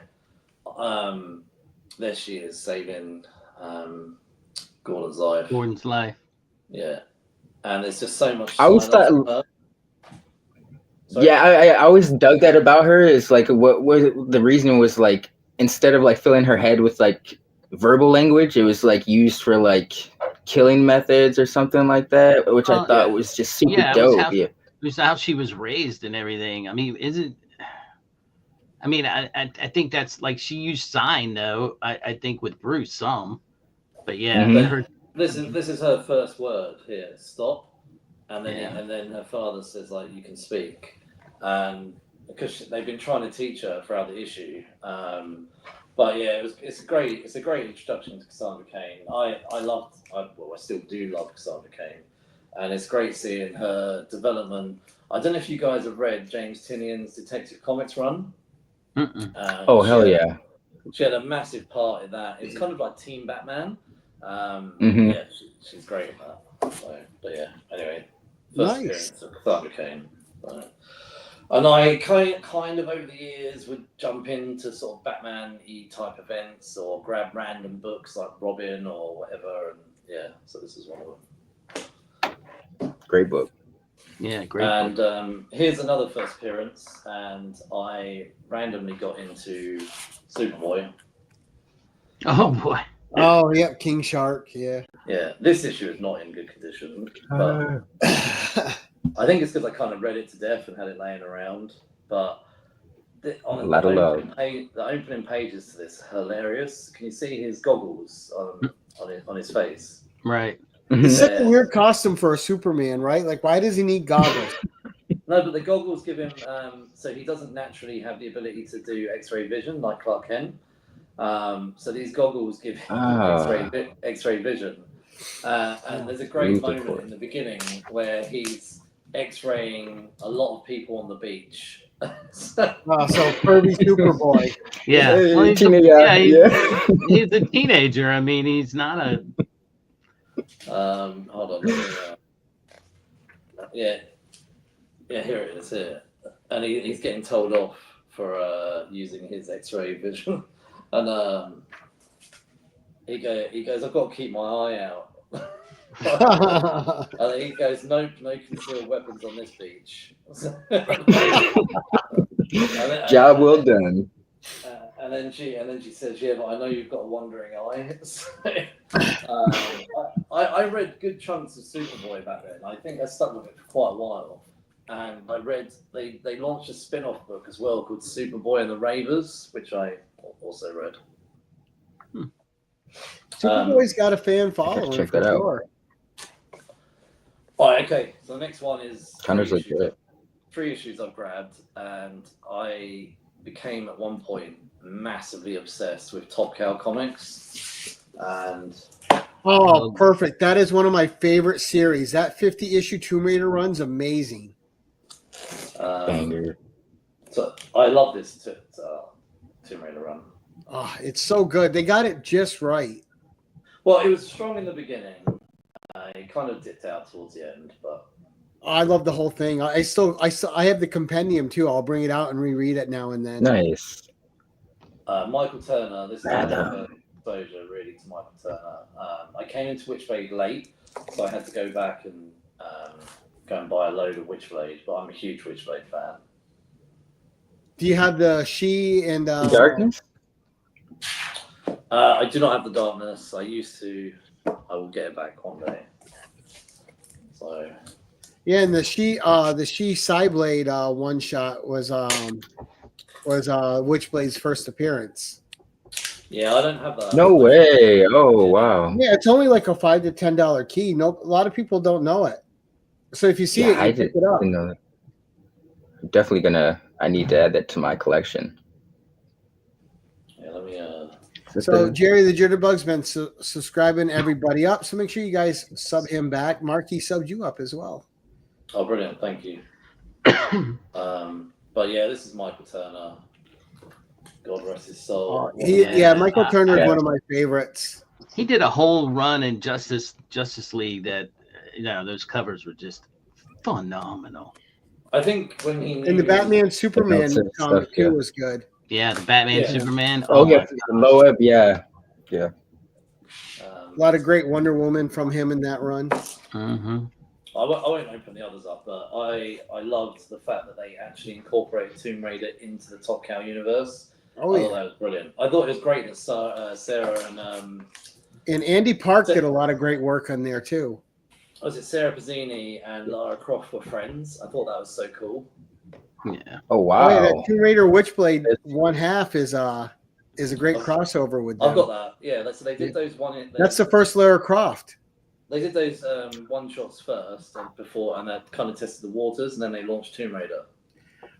there she is saving Gordon's life. Gordon's life. Yeah, and there's just so much. I always thought. Yeah, I always dug that about her. Is like what was the reason was like instead of like filling her head with like verbal language, it was like used for like killing methods or something like that, which I thought was just super dope. It was how she was raised and everything. I mean, I think that's like she used sign though. I think with Bruce some, but yeah. This is her first word here. Stop, and then her father says like you can speak, and because they've been trying to teach her throughout the issue. But yeah, it's a great introduction to Cassandra Cain. I still do love Cassandra Cain, and it's great seeing her development. I don't know if you guys have read James Tinian's Detective Comics run. Hell yeah! She had a massive part in that. It's kind of like Team Batman. Yeah, she's great at that. So, but yeah, anyway, first appearance of Cassandra Cain. And I kind of over the years would jump into sort of Batman-y type events or grab random books like Robin or whatever, and yeah, so this is one of them. Great book. Yeah, great. And here's another first appearance, and I randomly got into Superboy. Oh boy. Oh, yeah, King Shark, yeah. Yeah, this issue is not in good condition, but I think it's because I kind of read it to death and had it laying around. But the opening pages to this are hilarious. Can you see his goggles on his face? Right. It's such a weird costume for a Superman, right? Like, why does he need goggles? No, but the goggles give him so he doesn't naturally have the ability to do X-ray vision like Clark Kent. So these goggles give him X-ray vision, and there's a great moment in the beginning where he's X-raying a lot of people on the beach. So Kirby Superboy. Yeah, well, he's a teenager. I mean, he's not a. Hold on. Yeah, here it is. Here, and he's getting told off for using his X-ray vision. And he goes, I've got to keep my eye out. And then he goes, no concealed weapons on this beach. Job well done. And then she says, yeah, but I know you've got a wandering eye. I read good chunks of Superboy back then. I think I stuck with it for quite a while. And I read they launched a spin-off book as well called Superboy and the Ravers, which I also read. Superboy's got a fan following. Check that out. Sure. All right, okay. So the next one is three issues I've grabbed, and I became at one point massively obsessed with Top Cow comics. And perfect! That is one of my favorite series. That 50-issue Tomb Raider run's amazing. Banger. So I love this Tomb Raider run. Oh, it's so good. They got it just right. Well, it was strong in the beginning. It kind of dipped out towards the end, but I love the whole thing. I have the compendium too. I'll bring it out and reread it now and then. Nice. Michael Turner. This is exposure really to Michael Turner. I came into Witchblade late, so I had to go back and go and buy a load of Witchblade. But I'm a huge Witchblade fan. Do you have the She and Darkness? I do not have the Darkness. I used to. I will get it back one day. So. Yeah, and the She Cyblade one shot was Witchblade's first appearance. Yeah, I don't have that. No way. Oh, wow. Yeah, it's only like a $5 to $10 key. No, a lot of people don't know it. So if you see it, you pick it up. Know that. I'm definitely I need to add that to my collection. Yeah, let me. So Jerry the Jitterbug's been subscribing everybody up. So make sure you guys sub him back. Marky subbed you up as well. Oh, brilliant! Thank you. But yeah, this is Michael Turner. God rest his soul. Michael Turner is one of my favorites. He did a whole run in Justice League that, those covers were just phenomenal. I think when he and the Batman Superman comic too was good. Yeah, the Batman Superman. Oh yeah, Loeb. Yeah. a lot of great Wonder Woman from him in that run. Mm-hmm. I won't open the others up, but I loved the fact that they actually incorporated Tomb Raider into the Top Cow universe. I thought that was brilliant. I thought it was great that Sarah and Andy Park did a lot of great work on there too. Was it Sarah Pazzini and Lara Croft were friends? I thought that was so cool. Yeah. Oh wow. That Tomb Raider Witchblade one half is a great crossover with them. I've got that. Yeah, so they did those one. That's the first Lara Croft. They did those one shots first and that kind of tested the waters, and then they launched Tomb Raider.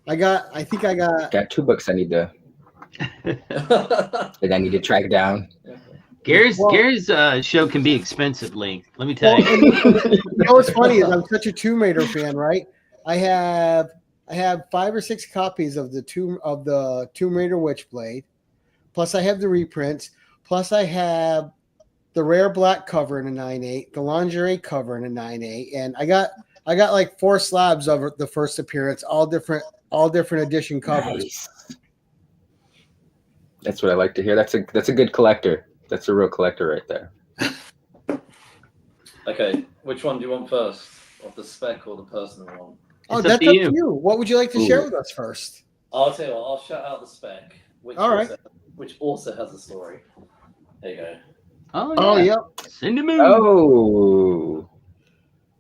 I think I got 2 books I need to that I need to track down. Gary's show can be expensive, Lynk. Let me tell you. You know what's funny is I'm such a Tomb Raider fan, right? I have 5 or 6 copies of the Tomb Raider Witchblade. Plus I have the reprints. Plus I have the rare black cover in a 9/8, the lingerie cover in a 9/8, and I got like 4 slabs of the first appearance, all different edition covers. Nice. That's what I like to hear. That's a good collector. That's a real collector right there. Okay, which one do you want first? Of the spec or the personal one? Oh, that's up to you. What would you like to share with us first? I'll tell you what, I'll shout out the spec, which also has a story. There you go. Oh yeah. Cindy Moon. Oh.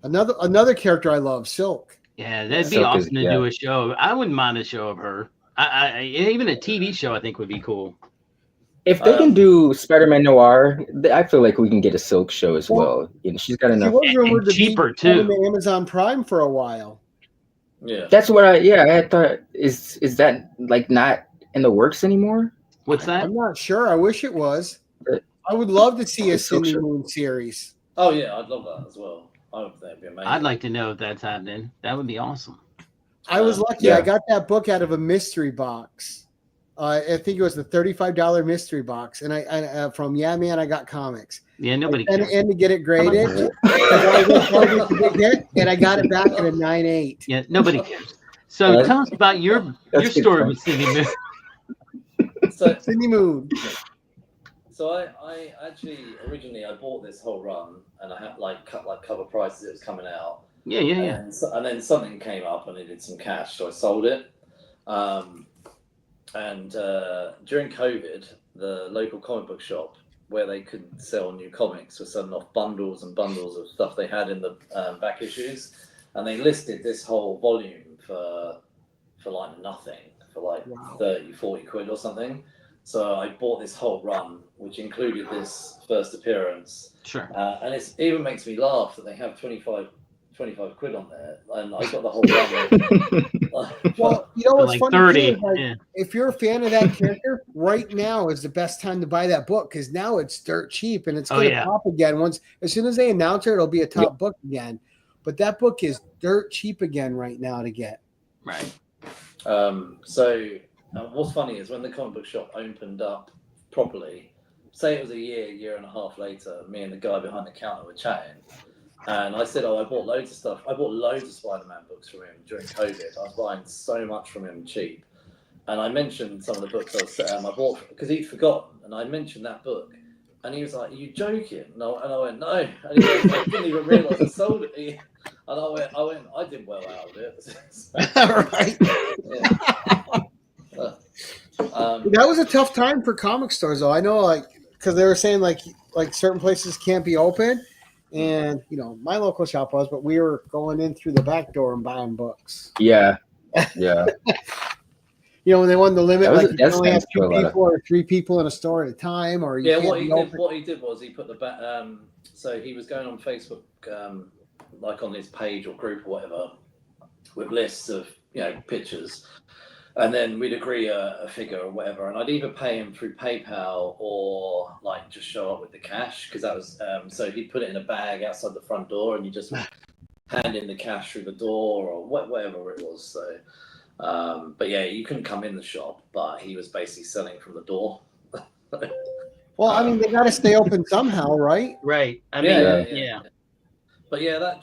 Another character I love, Silk. Yeah, that'd be awesome to do a show. I wouldn't mind a show of her. I even a TV show I think would be cool. If they can do Spider-Man Noir, I feel like we can get a Silk show as well. She's got enough. She was rumored to cheaper be too. On Amazon Prime for a while. Yeah, that's what I thought. Is that like not in the works anymore? What's that? I'm not sure. I wish it was. I would love to see a Cindy Moon series. Oh yeah, I'd love that as well. I would think that'd be amazing. I'd like to know if that's happening. That would be awesome. I was lucky. I got that book out of a mystery box. I think it was the $35 mystery box, and I from Man I Got Comics. Yeah, nobody cares. And to get it graded, and I got it back at a 9/8. Yeah, nobody cares. So tell us about your story with Cindy Moon. Cindy Moon. So I actually originally I bought this whole run, and I had cover prices. It was coming out. Yeah. And then something came up, and I needed some cash, so I sold it. And during COVID, the local comic book shop where they couldn't sell new comics was selling off bundles and bundles of stuff they had in the back issues, and they listed this whole volume for like nothing, for like 30, 40 quid or something. So I bought this whole run, which included this first appearance. Sure. And it even makes me laugh that they have 25 quid on there, and I got the whole run. Well, you know what's like funny? 30. Too, if you're a fan of that character, right now is the best time to buy that book because now it's dirt cheap and it's going to pop again. As soon as they announce it, it'll be a top book again. But that book is dirt cheap again right now to get. Right. So what's funny is when the comic book shop opened up properly, say it was a year and a half later, me and the guy behind the counter were chatting. And I said, I bought loads of stuff. I bought loads of Spider-Man books from him during COVID. I was buying so much from him cheap. And I mentioned some of the books I bought because he'd forgotten. And I mentioned that book. And he was like, "Are you joking?" And I went, "No." And he went, "I didn't even realise I sold it." And I went, "I did well out of it." Right. That was a tough time for comic stores, though. I know, like, because they were saying like certain places can't be open, and my local shop was, but we were going in through the back door and buying books. Yeah. When they wanted to limit, like you can only have stands for 2 a lot of- people or 3 people in a store at a time, or you can't what be he open. did, what he did was he put the so he was going on Facebook, like on his page or group or whatever, with lists of pictures. And then we'd agree a figure or whatever, and I'd either pay him through PayPal or like just show up with the cash, because that was so he'd put it in a bag outside the front door, and you just hand in the cash through the door or whatever it was. So, but yeah, you couldn't come in the shop, but he was basically selling from the door. Well, I mean, they got to stay open somehow, right? Right. I mean, yeah. But yeah, that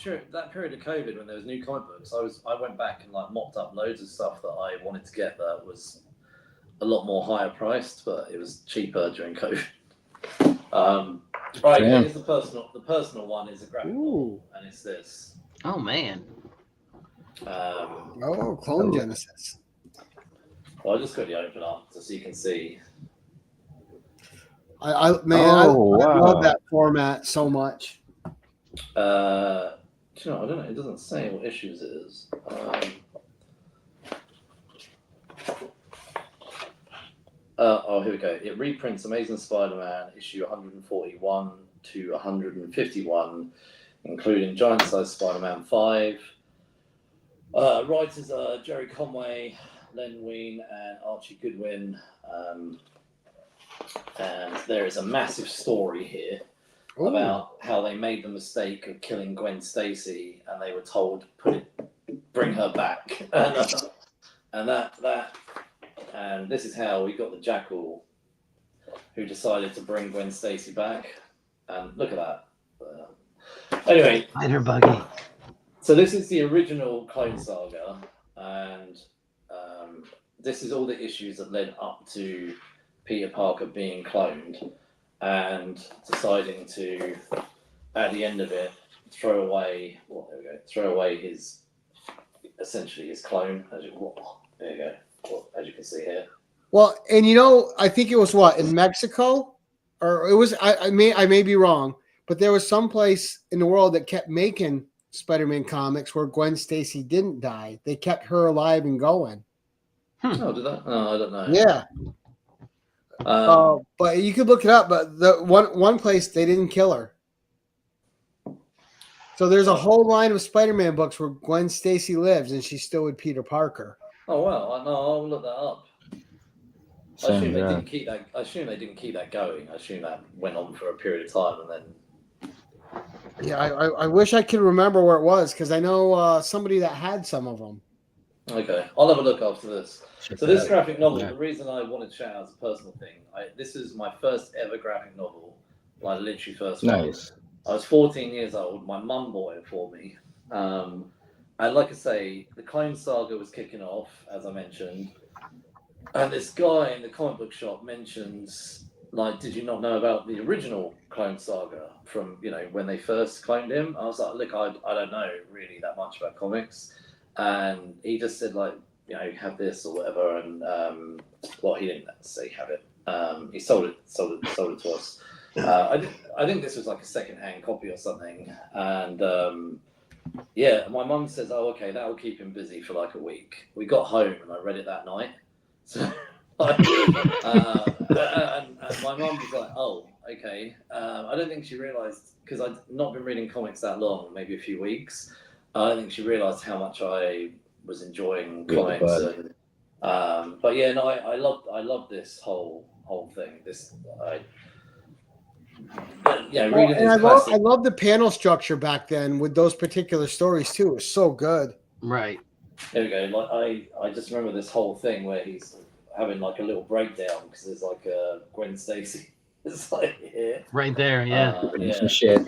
period of COVID when there was new comic books, I went back and like mopped up loads of stuff that I wanted to get that was a lot more higher priced, but it was cheaper during COVID. Right, here's the personal one is a graphic novel, and it's this. Oh man. Clone Genesis. Well, I'll just quickly open up so you can see. I love that format so much. I don't know. It doesn't say what issues it is. Here we go. It reprints Amazing Spider-Man issue 141 to 151, including Giant-Sized Spider-Man 5. Writers are Jerry Conway, Len Wein, and Archie Goodwin. And there is a massive story here about how they made the mistake of killing Gwen Stacy, and they were told bring her back, and this is how we got the Jackal, who decided to bring Gwen Stacy back. And look at that. Anyway, Spider Buggy. So this is the original Clone Saga, and this is all the issues that led up to Peter Parker being cloned and deciding to, at the end of it, throw away his clone. There you go. Well, as you can see here. Well, and I think it was in Mexico, or it was I may be wrong, but there was some place in the world that kept making Spider-Man comics where Gwen Stacy didn't die. They kept her alive and going. Oh, did that? No, I don't know. Yeah. But you could look it up. But the one place they didn't kill her. So there's a whole line of Spider-Man books where Gwen Stacy lives and she's still with Peter Parker. Oh wow! I'll look that up. I assume they didn't keep that. I assume they didn't keep that going. I assume that went on for a period of time and then. Yeah, I wish I could remember where it was, because I know somebody that had some of them. Okay, I'll have a look after this. So this graphic novel, the reason I wanted to shout out as a personal thing, this is my first ever graphic novel, like literally first one. Nice. I was 14 years old. My mum bought it for me. And like I say, the Clone Saga was kicking off, as I mentioned. And this guy in the comic book shop mentions, like, did you not know about the original Clone Saga from, when they first cloned him? I was like, look, I don't know really that much about comics. And he just said, like, have this or whatever. And, he didn't say have it. He sold it to us. I think this was like a second-hand copy or something. And, my mum says, oh, okay, that'll keep him busy for like a week. We got home and I read it that night. So, and my mum was like, oh, okay. I don't think she realised, because I'd not been reading comics that long, maybe a few weeks. I don't think she realised how much I was enjoying comics. And, but yeah, no, I loved this whole thing. I love the panel structure back then with those particular stories too. It was so good. Right. There we go. Like I just remember this whole thing where he's having like a little breakdown because there's like a Gwen Stacy. It's like here. Right there, yeah. Some shit.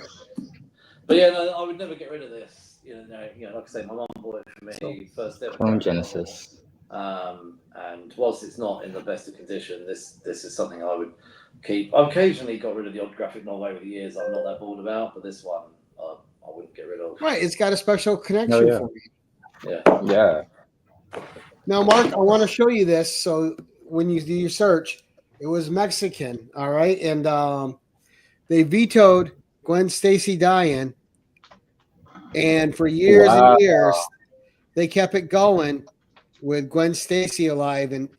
But yeah, no, I would never get rid of this. Like I say, my mum bought it for me first ever. Clone Genesis. And whilst it's not in the best of condition, this is something I would keep. I've occasionally got rid of the odd graphic novel over the years I'm not that bored about, but this one I wouldn't get rid of. Right, it's got a special connection for me. Yeah. Now, Mark, I want to show you this. So when you do your search, it was Mexican. All right, and they vetoed Gwen Stacy dying, and for years and Wow. years, they kept it going with Gwen Stacy alive and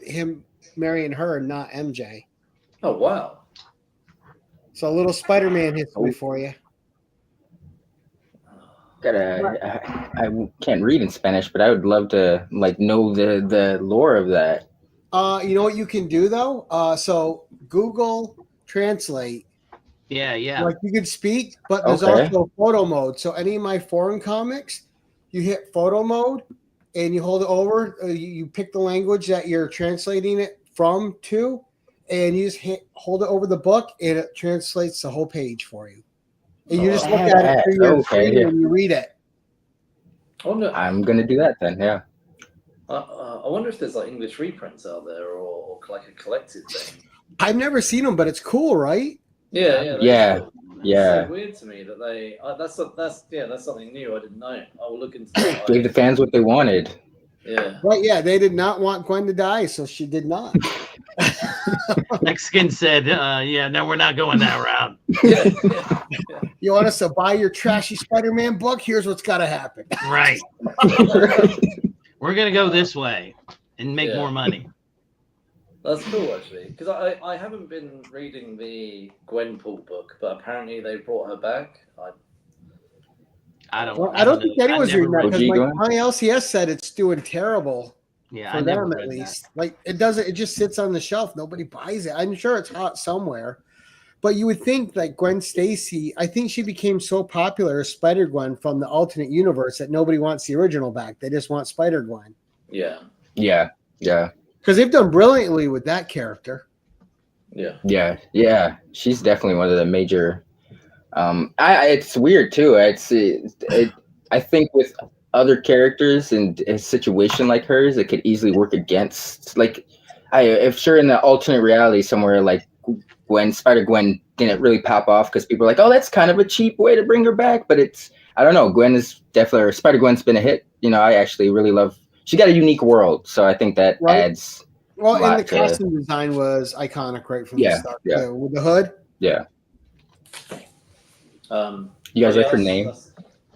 him marrying her, not MJ. Oh wow. So a little Spider-Man history for you. I can't read in Spanish, but I would love to like know the lore of that. You know what you can do though? So Google Translate. Yeah. Like you can speak, but there's Okay. also photo mode. So any of my foreign comics, you hit photo mode and you hold it over. You pick the language that you're translating it from to, and you just hold it over the book, and it translates the whole page for you. And you just look at it through your screen and you read it. I wonder. I'm gonna do that then. Yeah. I wonder if there's like English reprints out there or like a collected thing. I've never seen them, but it's cool, right? Yeah. Yeah. Cool. Yeah. It's so weird to me that they. That's something new. I didn't know. I will look into that. Gave the fans what they wanted. Yeah. Right. Yeah. They did not want Gwen to die, so she did not. Mexican said, no, we're not going that route. Yeah. You want us to buy your trashy Spider-Man book? Here's what's got to happen. Right. We're going to go this way and make more money. That's cool, actually, because I haven't been reading the Gwenpool book, but apparently they brought her back. I don't think anyone's reading that because my LCS said it's doing terrible. Yeah, for them at least. That. Like it doesn't. It just sits on the shelf. Nobody buys it. I'm sure it's hot somewhere, but you would think like Gwen Stacy. I think she became so popular as Spider Gwen from the alternate universe that nobody wants the original back. They just want Spider Gwen. Yeah. Because they've done brilliantly with that character. Yeah. She's definitely one of the major. It's weird too. I think with other characters in a situation like hers, it could easily work against. Like, if sure in the alternate reality somewhere, like Spider Gwen didn't really pop off because people are like, oh, that's kind of a cheap way to bring her back. But I don't know. Gwen is definitely, Spider Gwen's been a hit. You know, I actually really love. She got a unique world, so I think that adds. Well, and the costume design was iconic right from the start. Yeah, with the hood. Yeah. You guys like her name?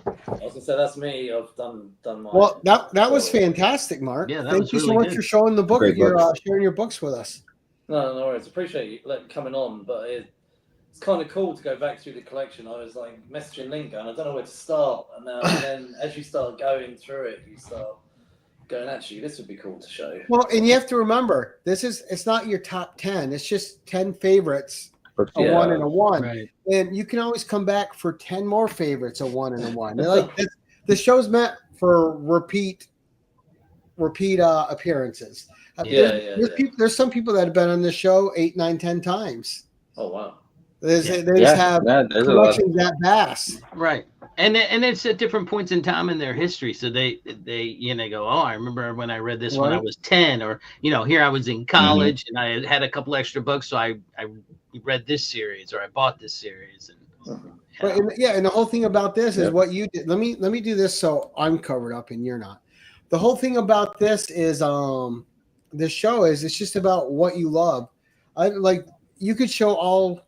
I was gonna say that's me. I've done my. Well, that was fantastic, Mark. Yeah, thank you so much for showing the book. You're sharing your books with us. No worries. Appreciate you coming on, but it's kind of cool to go back through the collection. I was like messaging Lynk, and I don't know where to start. And then as you start going through it, you start going, actually, this would be cool to show. Well, and you have to remember, it's not your top 10. It's just 10 favorites. A 1 and a 1, right. And you can always come back for 10 more favorites, a 1 and a 1. Like the show's meant for repeat appearances. There's some people that have been on the show 8, 9, 10 times. Oh wow! They just have collections that vast. Right, and it's at different points in time in their history. So they go, oh, I remember when I read this when I was 10, or here I was in college and I had a couple extra books, so I read this series or I bought this series. And and the whole thing about this is what you did. Let me do this so I'm covered up and you're not. The whole thing about this is this show is it's just about what you love. You could show all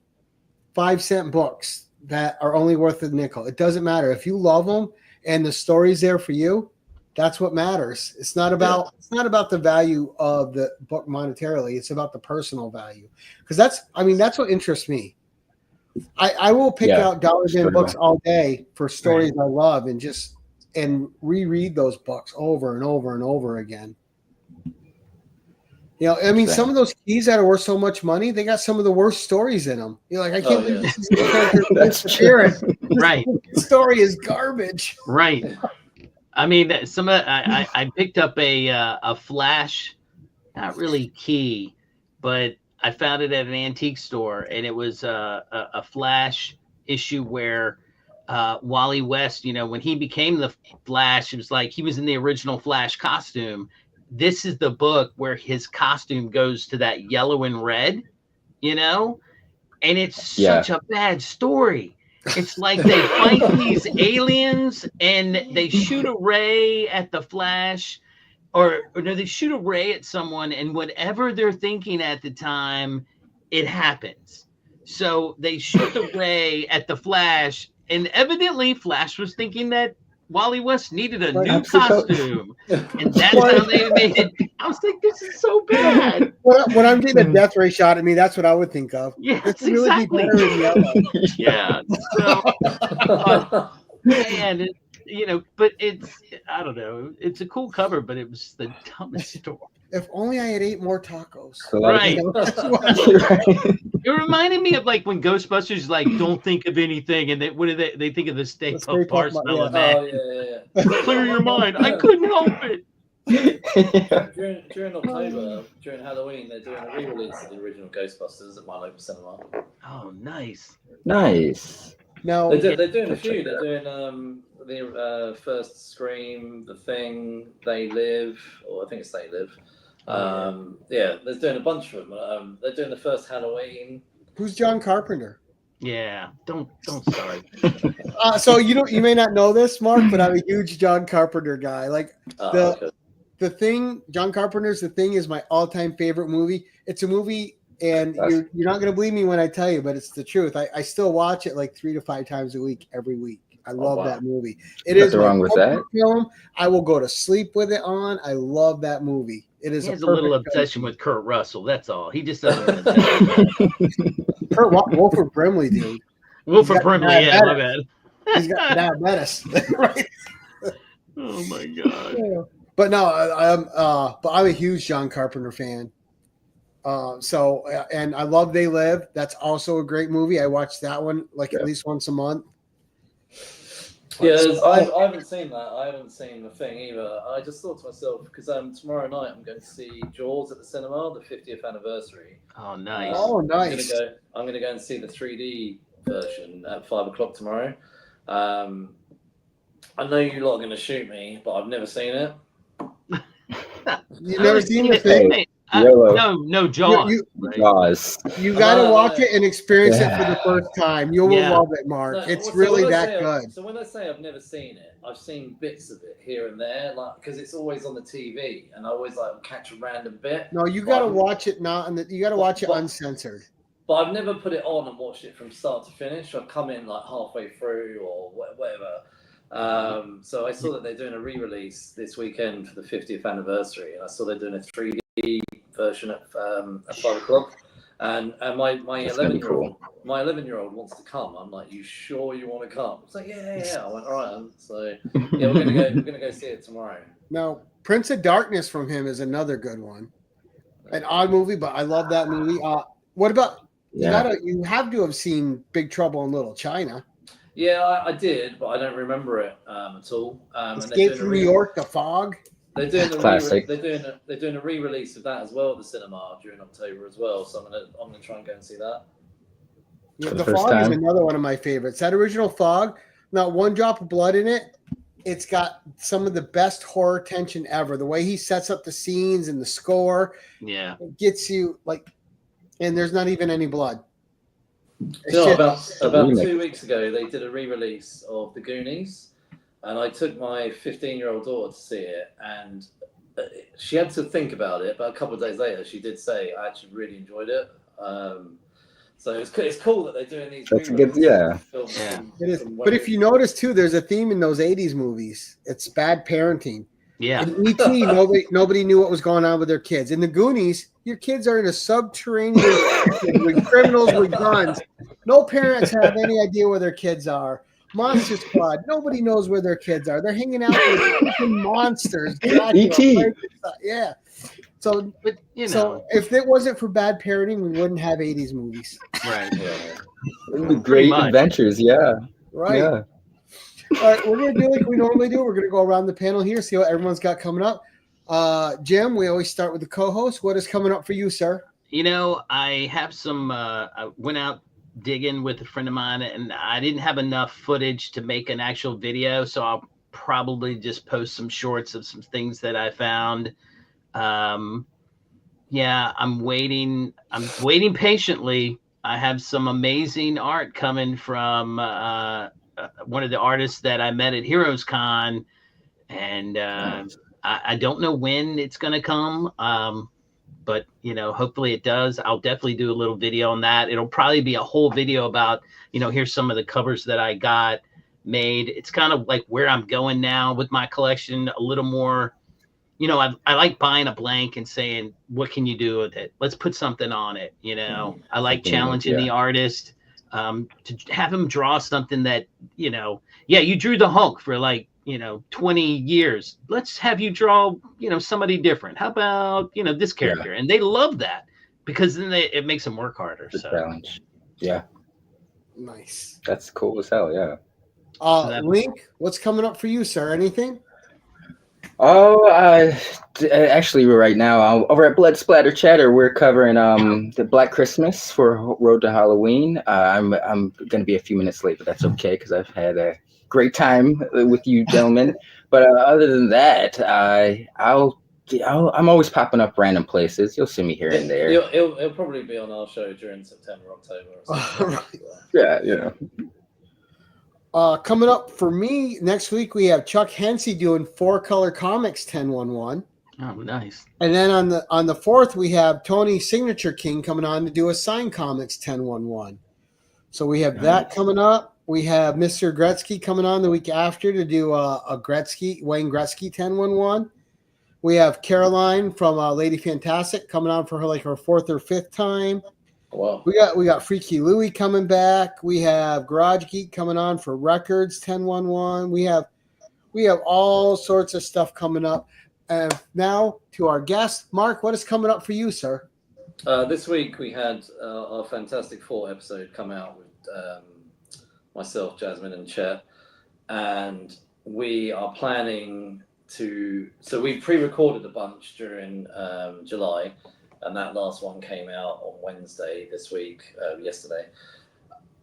5-cent books that are only worth a nickel. It doesn't matter if you love them and the story's there for you. That's what matters. It's not about the value of the book monetarily. It's about the personal value, because that's what interests me. I will pick out dollar bin books all day for stories I love and reread those books over and over and over again. Some of those keys that are worth so much money, they got some of the worst stories in them. You're like, I can't believe this is the character disappearing. Right. The story is garbage. Right. I mean, I picked up a Flash, not really key, but I found it at an antique store, and it was a Flash issue where Wally West, when he became the Flash, it was like he was in the original Flash costume. This is the book where his costume goes to that yellow and red, and it's such a bad story. It's like they fight these aliens and they shoot a ray at the Flash, or no, they shoot a ray at someone, and whatever they're thinking at the time, it happens. So they shoot the ray at the Flash, and evidently Flash was thinking that Wally West needed a new costume, and that's how they made it. I was like, this is so bad. When I'm getting a death ray shot at me, that's what I would think of. Yeah, this would really exactly. be better in yellow. Yeah. So, and but I don't know. It's a cool cover, but it was the dumbest story. If only I had ate more tacos. Right. It reminded me of like when Ghostbusters like don't think of anything, and they think of the Stay Puft Marshmallow Man. Yeah. Clear your mind. I couldn't help it. During October, during Halloween, they're doing a re-release of the original Ghostbusters at my local cinema. Oh, nice. No, they're doing a few. They're doing the first Scream, The Thing, They Live, or I think it's They Live. They're doing a bunch of them. They're doing the first Halloween. Who's John Carpenter? Yeah, don't start. So you may not know this, Mark, but I'm a huge John Carpenter guy. Like the Thing, John Carpenter's The Thing is my all-time favorite movie. It's a movie, and you're not going to believe me when I tell you, but it's the truth. I still watch it like 3 to 5 times a week, every week. I love that movie. It is wrong with that film. I will go to sleep with it on. I love that movie. It is. He has a little obsession with Kurt Russell. That's all. He just doesn't. Wilford Brimley, dude. Wilford Brimley, yeah, my bad. He's got diabetes, right? Oh my god. Yeah. But no, I'm a huge John Carpenter fan. And I love They Live. That's also a great movie. I watch that one at least once a month. Yeah, I haven't seen that. I haven't seen The Thing either. I just thought to myself, because tomorrow night I'm going to see Jaws at the cinema, the 50th anniversary. Oh, nice. Nice. I'm going to go and see the 3D version at 5 o'clock tomorrow. I know you lot are going to shoot me, but I've never seen it. You've never seen The Thing? No, Jaws. Jaws. You got to watch it and experience it for the first time. You will love it, Mark. It's really that good. So when I say I've never seen it, I've seen bits of it here and there, because it's always on the TV, and I always catch a random bit. No, you got to watch it you got to watch it uncensored. But I've never put it on and watched it from start to finish. I've come in halfway through or whatever. So I saw that they're doing a re-release this weekend for the 50th anniversary, and I saw they're doing a 3D version at 5 o'clock. And my 11-year-old wants to come. I'm like, you sure you want to come? It's like, yeah. I went, all right. So yeah, we're gonna go see it tomorrow. Now, Prince of Darkness from him is another good one. An odd movie, but I love that movie. What about you have to have seen Big Trouble in Little China. Yeah, I did, but I don't remember it at all. Escape from New York, The Fog. They're doing Classic. They're doing a re-release of that as well at the cinema during October as well. So I'm gonna try and go and see that. Yeah, The Fog is another one of my favorites. That original Fog, not one drop of blood in it. It's got some of the best horror tension ever. The way he sets up the scenes and the score, it gets you and there's not even any blood. About 2 weeks ago, they did a re-release of The Goonies, and I took my 15-year-old daughter to see it, and she had to think about it, but a couple of days later, she did say, I actually really enjoyed it. So it's cool that they're doing these. That's a good, It is. But if you notice, too, there's a theme in those 80s movies. It's bad parenting. Yeah. In E.T., nobody knew what was going on with their kids. In The Goonies, your kids are in a subterranean with criminals with guns. No parents have any idea where their kids are. Monster Squad, nobody knows where their kids are. They're hanging out with monsters. E.T. Yeah. So if it wasn't for bad parenting, we wouldn't have 80s movies. Right. Great adventures, Right. Yeah. All right, we're going to do like we normally do. We're going to go around the panel here, see what everyone's got coming up. Jim, we always start with the co-host. What is coming up for you, sir? I have some I went out digging with a friend of mine, and I didn't have enough footage to make an actual video, so I'll probably just post some shorts of some things that I found. I'm waiting patiently. I have some amazing art coming from one of the artists that I met at Heroes Con, and I don't know when it's going to come, but hopefully it does. I'll definitely do a little video on that. It'll probably be a whole video about, here's some of the covers that I got made. It's kind of like where I'm going now with my collection, a little more. I like buying a blank and saying, what can you do with it? Let's put something on it. I like challenging the artist to have him draw something that, you drew the Hulk for 20 years. Let's have you draw, somebody different. How about, this character? And they love that because then it makes them work harder. The challenge. Yeah. Nice. That's cool as hell. Yeah. Lynk, what's coming up for you, sir? Anything? Oh, actually, right now over at Blood Splatter Chatter, we're covering the Black Christmas for Road to Halloween. I'm gonna be a few minutes late, but that's okay because I've had a great time with you gentlemen. But other than that, I'm always popping up random places. You'll see me here and there. It'll probably be on our show during September, October. Or something. Yeah. Coming up for me next week, we have Chuck Hensey doing 4-Color Comics 1011. Oh, nice. And then on the 4th, we have Tony Signature King coming on to do a Sign Comics 1011. So we have that coming up. We have Mr. Gretzky coming on the week after to do a Wayne Gretzky 1011. We have Caroline from Lady Fantastic coming on for her 4th or 5th time. Wow. We got Freaky Louie coming back. We have Garage Geek coming on for Records 1011. We have all sorts of stuff coming up. And now to our guest, Mark. What is coming up for you, sir? This week we had our Fantastic Four episode come out with myself, Jasmine, and Chet, and we are planning to. So we pre-recorded a bunch during July. And that last one came out on Wednesday this week, yesterday.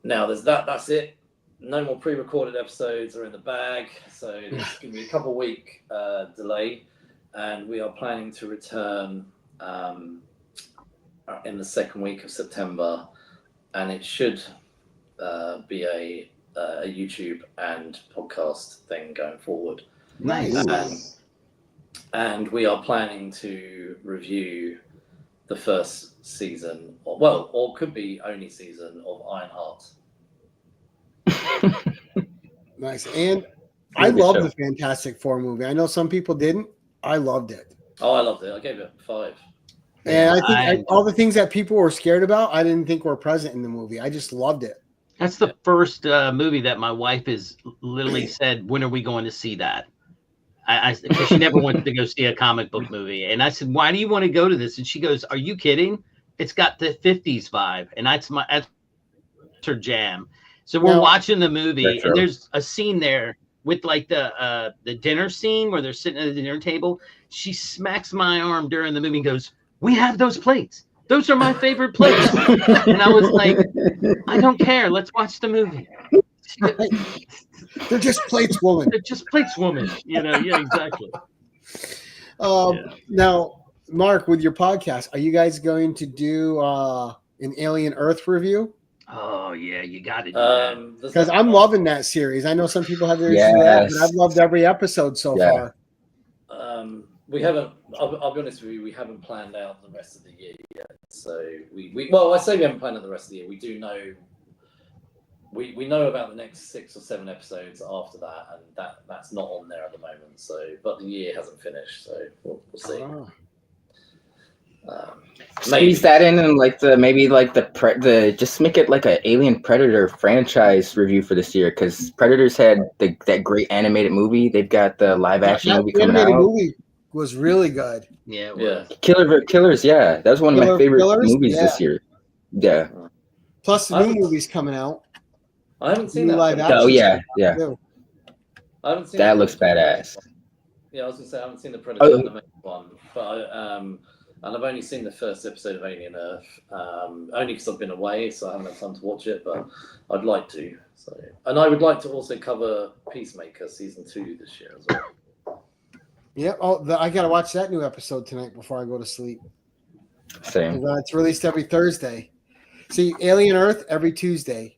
Now there's that. That's it. No more pre-recorded episodes are in the bag. So there's going to be a couple week delay, and we are planning to return in the second week of September, and it should be a YouTube and podcast thing going forward. Nice. And we are planning to review the first season, or could be only season of Ironheart. Nice. And I love the Fantastic Four movie. I know some people didn't. I loved it. Oh, I loved it. I gave it 5. And I think all the things that people were scared about, I didn't think were present in the movie. I just loved it. That's the first movie that my wife has literally said, when are we going to see that? Because she never wanted to go see a comic book movie. And I said, why do you want to go to this? And she goes, are you kidding? It's got the 50s vibe. And that's her jam. So we're watching the movie, and there's a scene there with the dinner scene where they're sitting at the dinner table. She smacks my arm during the movie and goes, we have those plates. Those are my favorite plates. And I was like, I don't care. Let's watch the movie. They're just plates, woman. They're just plates, woman. Yeah, exactly. Now, Mark, with your podcast, are you guys going to do an Alien Earth review? Oh yeah, you got to do that. Because I'm loving that series. I know some people have their issues with that, but I've loved every episode so far. We haven't. I'll be honest with you. We haven't planned out the rest of the year yet. So I say we haven't planned out the rest of the year. We do know. We know about the next 6 or 7 episodes after that, and that's not on there at the moment. So, but the year hasn't finished, so we'll see. Squeeze that in, and just make it like an Alien Predator franchise review for this year, because Predators had that great animated movie. They've got the live action movie coming out. Movie was really good. Yeah, it was. Killers. Yeah, that was one of my favorite movies this year. Yeah. Plus the new movie's coming out. I haven't seen that. Live action. Oh yeah. I haven't seen that. Looks badass. Yeah, I was gonna say I haven't seen the Predator one, but and I've only seen the first episode of Alien Earth, only because I've been away, so I haven't had time to watch it. But I'd like to. So, and I would like to also cover Peacemaker season 2 this year as well. Yeah. I gotta watch that new episode tonight before I go to sleep. Same. It's released every Thursday. See, Alien Earth every Tuesday.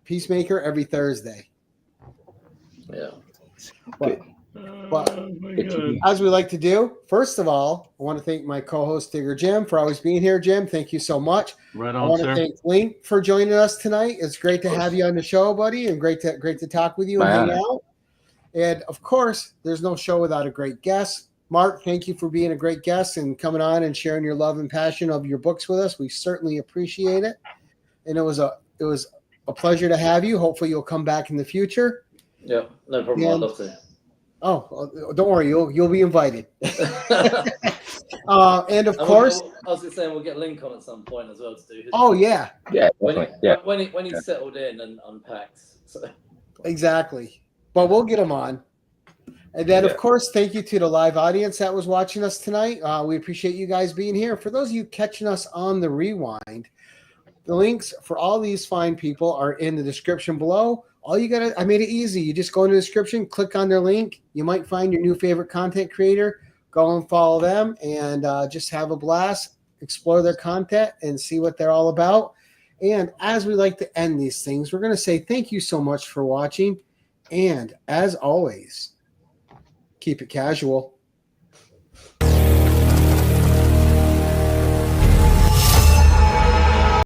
Peacemaker every Thursday. Yeah. Well, But Oh my God. as we like to do, first of all, I want to thank my co-host Digger Jim for always being here. Jim, thank you so much. Right I on, want to sir. thank Lynk for joining us tonight. It's great to have you on the show, buddy, and great to talk with you and My hang honor. out. And of course, there's no show without a great guest. Mark, thank you for being a great guest and coming on and sharing your love and passion of your books with us. We certainly appreciate it. And it was a pleasure to have you. Hopefully you'll come back in the future. Yeah, no problem. And- I'd love to. Oh, don't worry, you'll be invited. And of And course, I was just saying we'll get Link on at some point as well to do his. oh yeah, Yeah, definitely. Yeah. When he's settled in and unpacked. So. exactly. But we'll get him on. And then, of Yeah. course, thank you to the live audience that was watching us tonight. We appreciate you guys being here. For those of you catching us on the rewind, the links for all these fine people are in the description below. I made it easy. You just go in the description, click on their link. You might find your new favorite content creator. Go and follow them and just have a blast, explore their content and see what they're all about. And as we like to end these things, we're going to say thank you so much for watching. And as always, keep it casual.